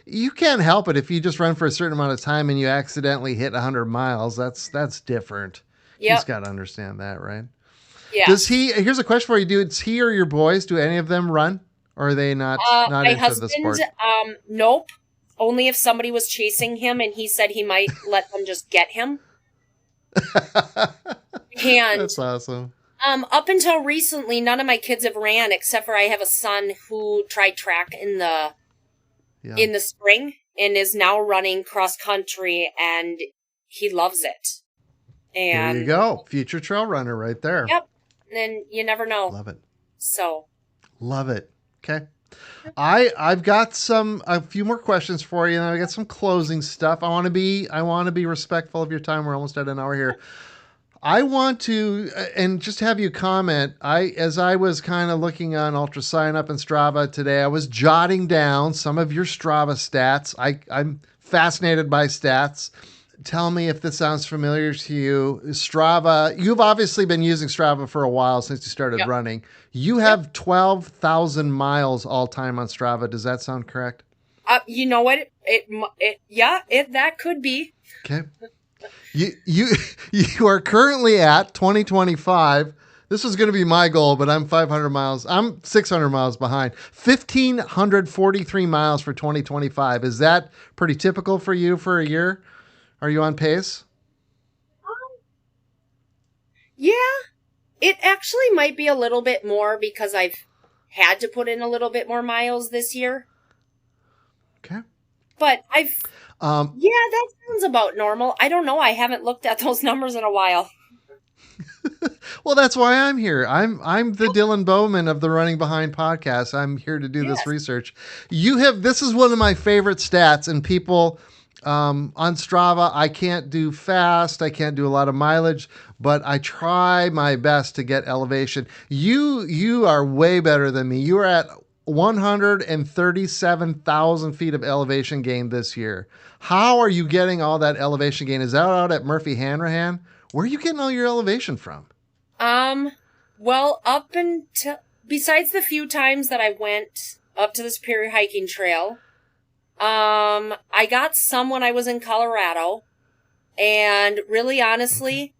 You can't help it if you just run for a certain amount of time and you accidentally hit 100 miles. That's different. Yep. He's got to understand that, right? Yeah. Here's a question for you. Does he or your boys, do any of them run? Or are they not my into husband, the sport? Nope. Only if somebody was chasing him and he said he might let them just get him. And that's awesome. up until recently, none of my kids have ran except for I have a son who tried track in the spring and is now running cross country and he loves it. And there you go. Future trail runner right there. Yep. And you never know. Love it. So. Love it. Okay. I've got a few more questions for you, and then I got some closing stuff. I want to be respectful of your time. We're almost at an hour here. I want to, and just have you comment. As I was kind of looking on Ultrasignup and Strava today, I was jotting down some of your Strava stats. I'm fascinated by stats. Tell me if this sounds familiar to you. Strava, you've obviously been using Strava for a while since you started running. You have 12,000 miles all time on Strava. Does that sound correct? You know what? That could be. Okay. You are currently at 2025. This was going to be my goal, but I'm 600 miles behind. 1,543 miles for 2025. Is that pretty typical for you for a year? Are you on pace? Yeah, it actually might be a little bit more because I've had to put in a little bit more miles this year. Okay. But that sounds about normal. I don't know. I haven't looked at those numbers in a while. Well, that's why I'm here. I'm the Dylan Bowman of the Running Behind podcast. I'm here to do this research. This is one of my favorite stats, and people on Strava, I can't do fast. I can't do a lot of mileage, but I try my best to get elevation. You are way better than me. You are at 137,000 feet of elevation gain this year. How are you getting all that elevation gain? Is that out at Murphy Hanrahan? Where are you getting all your elevation from? Well, up until, besides the few times that I went up to the Superior Hiking Trail, I got some when I was in Colorado, and really honestly,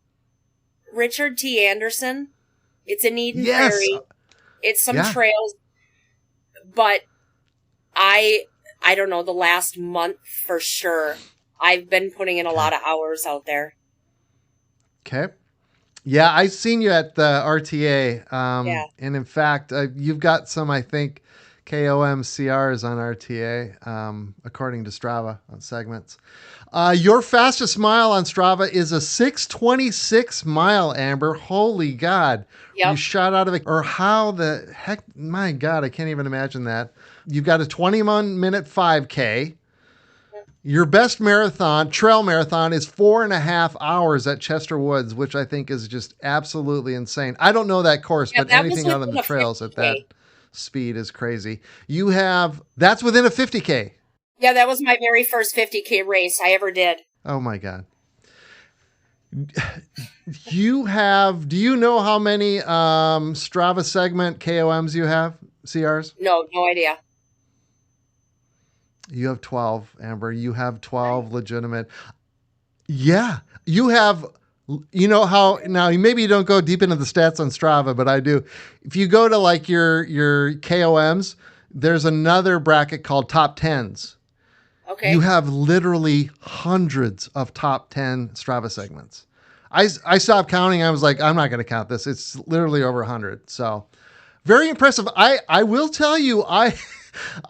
Richard T. Anderson, it's in Eden Prairie. It's some trails, but I don't know, the last month for sure, I've been putting in a lot of hours out there. Okay. Yeah, I've seen you at the RTA. And in fact, you've got some, I think, KOM CRs on RTA, according to Strava on segments. Your fastest mile on Strava is a 6:26 mile, Amber. Holy God. Yep. You shot out of it. Or how the heck? My God, I can't even imagine that. You've got a 21-minute 5K. Your best trail marathon, is 4.5 hours at Chester Woods, which I think is just absolutely insane. I don't know that course, but anything out on the trails at that speed is crazy. That's within a 50K. Yeah, that was my very first 50K race I ever did. Oh my God. Do you know how many Strava segment KOMs you have, CRs? No idea. You have 12, Amber. You have 12 legitimate. Yeah. You have, how, now maybe you don't go deep into the stats on Strava, but I do. If you go to like your KOMs, there's another bracket called top 10s. Okay. You have literally hundreds of top 10 Strava segments. I stopped counting. I was like, I'm not going to count this. It's literally over 100. So very impressive. I will tell you, I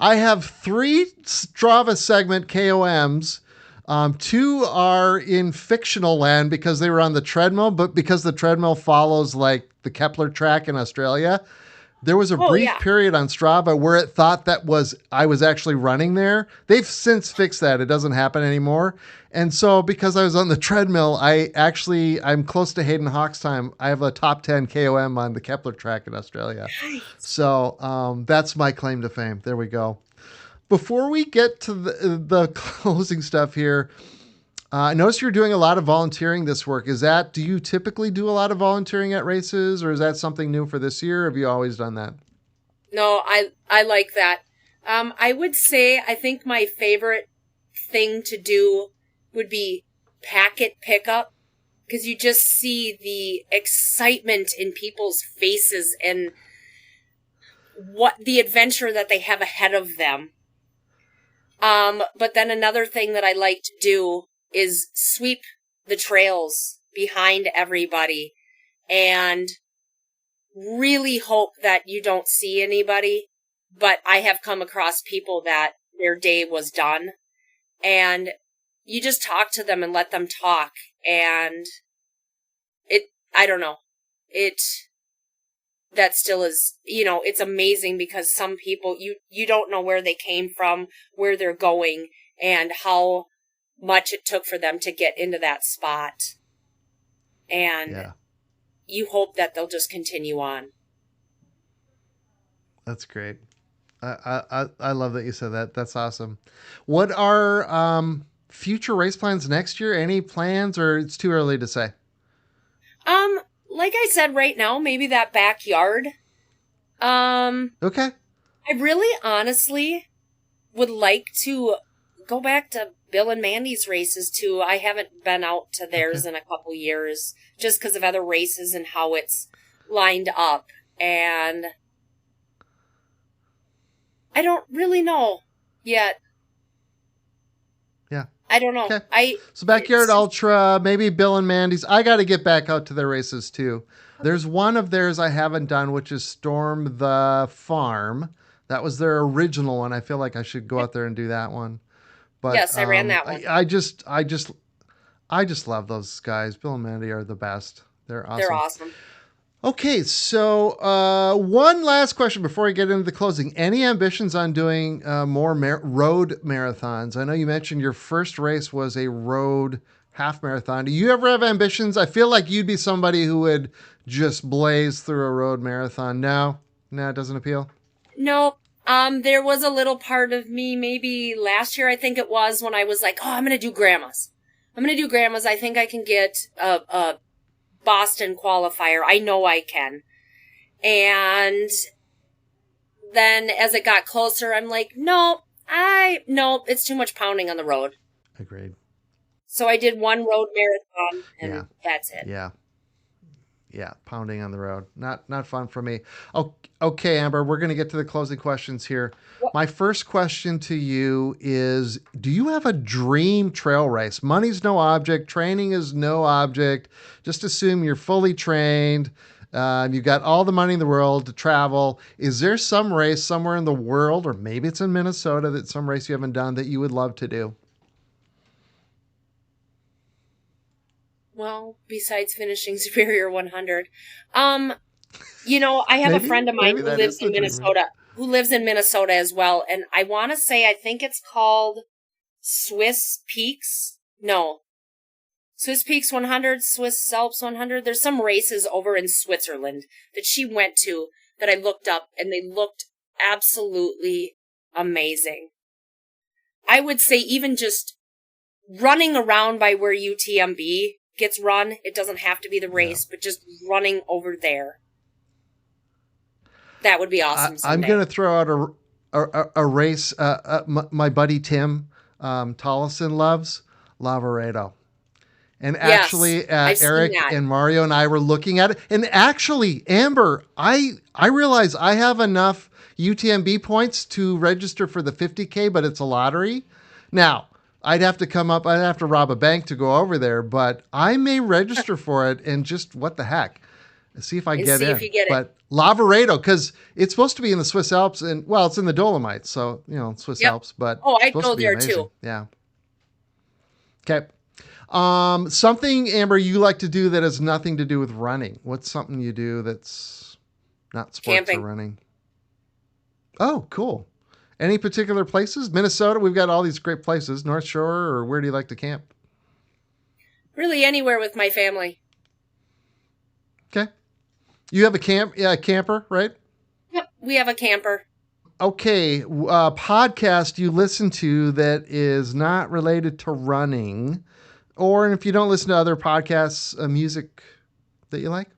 have 3 Strava segment KOMs. 2 are in fictional land because they were on the treadmill, but because the treadmill follows like the Kepler track in Australia, there was a brief period on Strava where it thought I was actually running there. They've since fixed that. It doesn't happen anymore. And so because I was on the treadmill, I'm close to Hayden Hawk's time. I have a top 10 KOM on the Kepler track in Australia. Nice. So that's my claim to fame. There we go. Before we get to the closing stuff here, I noticed you're doing a lot of volunteering this work. Do you typically do a lot of volunteering at races, or is that something new for this year? Or have you always done that? No, I like that. I would say I think my favorite thing to do would be packet pickup, because you just see the excitement in people's faces and what the adventure that they have ahead of them. But then another thing that I like to do is sweep the trails behind everybody and really hope that you don't see anybody. But I have come across people that their day was done, and you just talk to them and let them talk. And I don't know, that still is, it's amazing because some people, you don't know where they came from, where they're going, and how much it took for them to get into that spot. And you hope that they'll just continue on. That's great. I love that you said that. That's awesome. What are future race plans next year? Any plans, or it's too early to say? Like I said, right now, maybe that backyard. Okay. I really honestly would like to go back to Bill and Mandy's races too. I haven't been out to theirs in a couple years just because of other races and how it's lined up. And I don't really know yet. Yeah. I don't know. Okay. So Backyard Ultra, maybe Bill and Mandy's. I got to get back out to their races too. There's one of theirs I haven't done, which is Storm the Farm. That was their original one. I feel like I should go out there and do that one. But yes, I ran that one. I just love those guys. Bill and Mandy are the best. They're awesome. They're awesome. Okay, so one last question before we get into the closing. Any ambitions on doing more road marathons? I know you mentioned your first race was a road half marathon. Do you ever have ambitions? I feel like you'd be somebody who would just blaze through a road marathon. No, it doesn't appeal? No, There was a little part of me, maybe last year, I think it was, when I was like, oh, I'm going to do grandma's. I think I can get a Boston qualifier. I know I can. And then as it got closer, I'm like, no, it's too much pounding on the road. Agreed. So I did one road marathon, and that's it. Yeah, pounding on the road. Not fun for me. Okay, Amber, we're going to get to the closing questions here. Yep. My first question to you is, do you have a dream trail race? Money's no object. Training is no object. Just assume you're fully trained. You've got all the money in the world to travel. Is there some race somewhere in the world, or maybe it's in Minnesota, that some race you haven't done that you would love to do? Well, besides finishing Superior 100, I have a friend of mine who lives in Minnesota as well. And I want to say, I think it's called Swiss Peaks 100, Swiss Alps 100. There's some races over in Switzerland that she went to that I looked up, and they looked absolutely amazing. I would say even just running around by where UTMB gets run, it doesn't have to be the race, but just running over there. That would be awesome. I'm going to throw out a race. My buddy Tim Tollison loves Lavaredo. And actually, Eric and Mario and I were looking at it. And actually, Amber, I realize I have enough UTMB points to register for the 50K, but it's a lottery. Now, I'd have to rob a bank to go over there, but I may register for it and just, what the heck, see if I get in. If you get it. But Lavaredo, because it's supposed to be in the Swiss Alps, and well, it's in the Dolomites, so, Swiss Alps, but I'd go there too. Yeah. Okay. Something, Amber, you like to do that has nothing to do with running. What's something you do that's not sports Camping. or running? Oh, cool. Any particular places? Minnesota, we've got all these great places. North Shore, or where do you like to camp? Really anywhere with my family. Okay. You have a camper, right? Yep, we have a camper. Okay. Podcast you listen to that is not related to running, or if you don't listen to other podcasts, music that you like?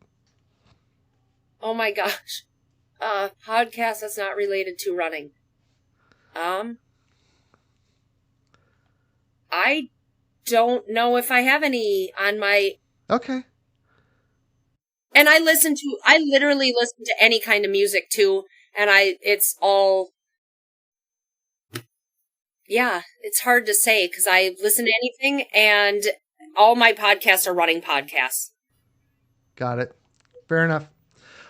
Oh my gosh. Podcast that's not related to running. I don't know if I have any on my... Okay. And I literally listen to any kind of music too, and it's all... Yeah, it's hard to say, because I listen to anything, and all my podcasts are running podcasts. Got it. Fair enough.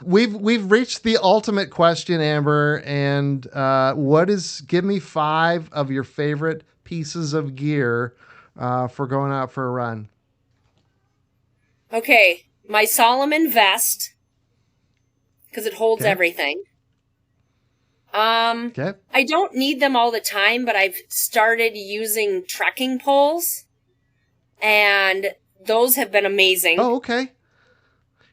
We've reached the ultimate question, Amber, and give me 5 of your favorite pieces of gear for going out for a run. Okay, my Solomon vest, because it holds everything. Okay. I don't need them all the time, but I've started using trekking poles, and those have been amazing. Oh, okay.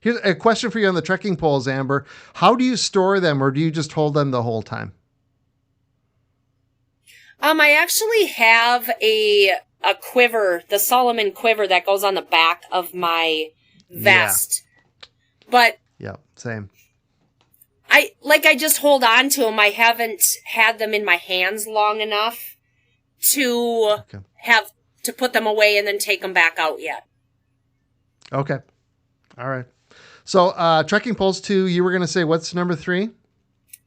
Here's a question for you on the trekking poles, Amber. How do you store them, or do you just hold them the whole time? I actually have a quiver, the Solomon quiver that goes on the back of my vest. Yeah. But yeah, same. I just hold on to them. I haven't had them in my hands long enough to have to put them away and then take them back out yet. Okay. All right. So, trekking poles 2, you were going to say, what's number 3?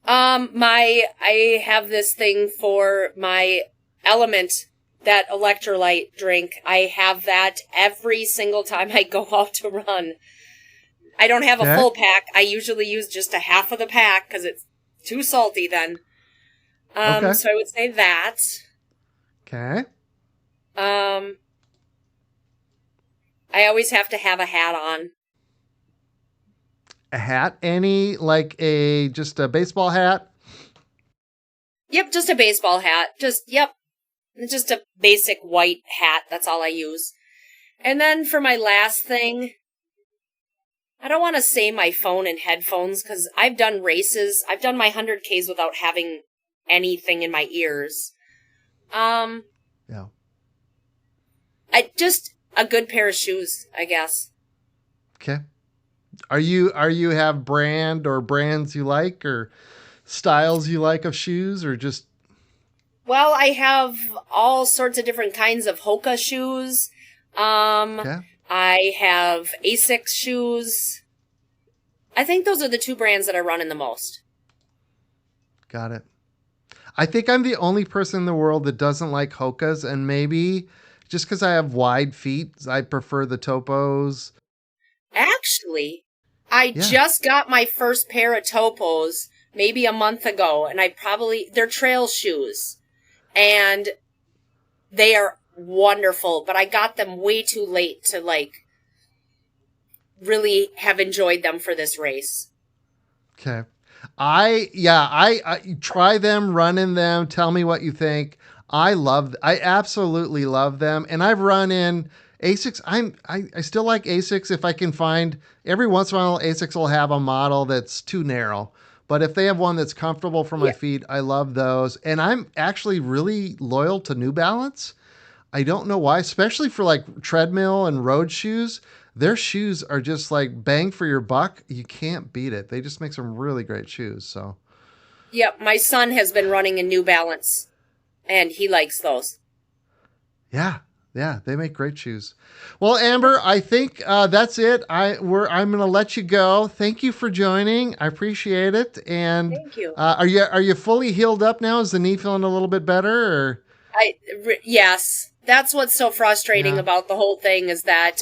I have this thing for my Element, that electrolyte drink. I have that every single time I go out to run. I don't have a full pack. I usually use just a half of the pack because it's too salty then. So I would say that. Okay. I always have to have a hat on. A hat? Any, just a baseball hat? Yep, just a baseball hat. Just a basic white hat. That's all I use. And then for my last thing, I don't want to say my phone and headphones, because I've done races. I've done my 100Ks without having anything in my ears. Yeah. Just a good pair of shoes, I guess. Okay. Are you have brand or brands you like or styles you like of shoes or just? Well, I have all sorts of different kinds of Hoka shoes. Okay. I have Asics shoes. I think those are the two brands that I run in the most. Got it. I think I'm the only person in the world that doesn't like Hokas, and maybe just because I have wide feet, I prefer the Topos. Actually, I just got my first pair of Topos maybe a month ago, and they're trail shoes, and they are wonderful, but I got them way too late to really have enjoyed them for this race. Okay. I try them, run in them, tell me what you think. I absolutely love them. And I've run in Asics. I still like Asics if I can find, every once in a while Asics will have a model that's too narrow. But if they have one that's comfortable for my feet, I love those. And I'm actually really loyal to New Balance. I don't know why, especially for like treadmill and road shoes. Their shoes are just like bang for your buck. You can't beat it. They just make some really great shoes. So, yep, my son has been running in New Balance, and he likes those. Yeah, they make great shoes. Well, Amber, I think that's it. I'm going to let you go. Thank you for joining. I appreciate it. And thank you. Are you fully healed up now? Is the knee feeling a little bit better? Or? Yes. That's what's so frustrating about the whole thing is that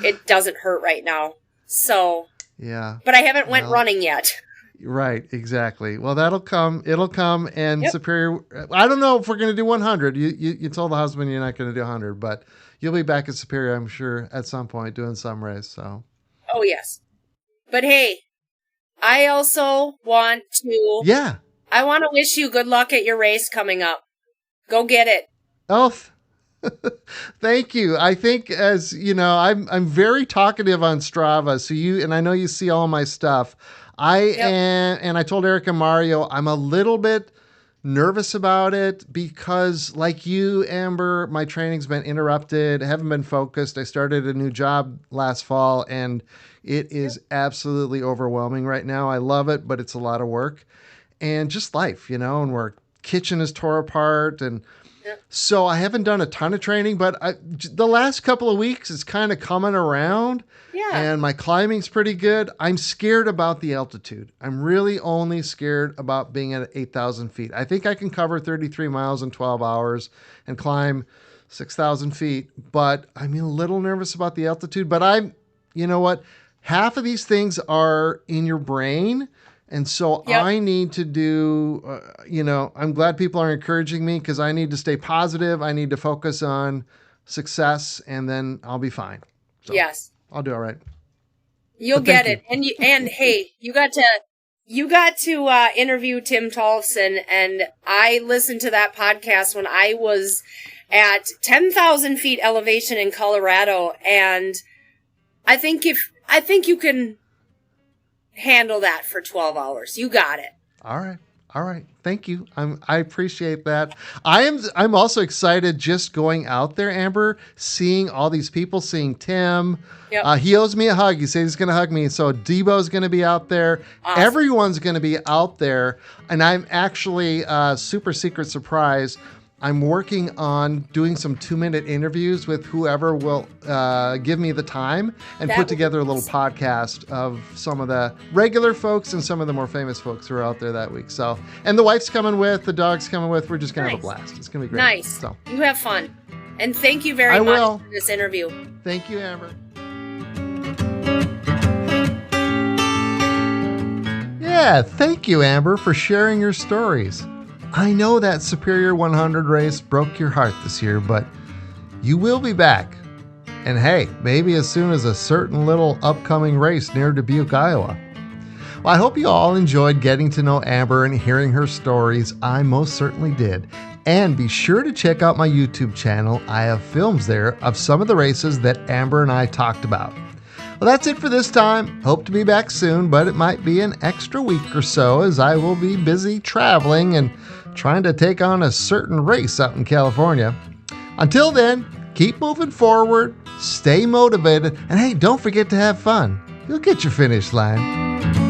it doesn't hurt right now. So, but I haven't went running yet. Right, exactly. Well, that'll come. It'll come. And Superior, I don't know if we're going to do 100. You told the husband you're not going to do 100, but you'll be back at Superior, I'm sure, at some point doing some race. So. Oh, yes. But hey, I also want to. I want to wish you good luck at your race coming up. Go get it. Oh, thank you. I think, as you know, I'm very talkative on Strava. So and I know you see all my stuff. And I told Eric and Mario, I'm a little bit nervous about it because, like you, Amber, my training's been interrupted. I haven't been focused. I started a new job last fall, and it is absolutely overwhelming right now. I love it, but it's a lot of work and just life, and our kitchen is tore apart and. So I haven't done a ton of training, but the last couple of weeks it's kind of coming around. Yeah. And my climbing's pretty good. I'm scared about the altitude. I'm really only scared about being at 8,000 feet. I think I can cover 33 miles in 12 hours and climb 6,000 feet, but I'm a little nervous about the altitude. But you know what? Half of these things are in your brain. And so I need to do, I'm glad people are encouraging me because I need to stay positive. I need to focus on success and then I'll be fine. So yes. I'll do all right. You'll get it. And hey, you got to interview Tim Tolfson, and I listened to that podcast when I was at 10,000 feet elevation in Colorado. And I think you can handle that for 12 hours. You got it. All right. Thank you. I appreciate that. I'm also excited just going out there, Amber, seeing all these people, seeing Tim. Yep. He owes me a hug. He said he's going to hug me. So Debo's going to be out there. Awesome. Everyone's going to be out there. And I'm actually super secret surprise. I'm working on doing some 2-minute interviews with whoever will give me the time and put together a little podcast of some of the regular folks and some of the more famous folks who are out there that week. So, and the wife's coming with, the dog's coming with. We're just going to have a blast. It's going to be great. Nice. So, you have fun. And thank you very much for this interview. Thank you, Amber. Yeah, thank you, Amber, for sharing your stories. I know that Superior 100 race broke your heart this year, but you will be back. And hey, maybe as soon as a certain little upcoming race near Dubuque, Iowa. Well, I hope you all enjoyed getting to know Amber and hearing her stories. I most certainly did. And be sure to check out my YouTube channel. I have films there of some of the races that Amber and I talked about. Well, that's it for this time. Hope to be back soon, but it might be an extra week or so as I will be busy traveling and trying to take on a certain race out in California. Until then, keep moving forward, stay motivated, and hey, don't forget to have fun. You'll get your finish line.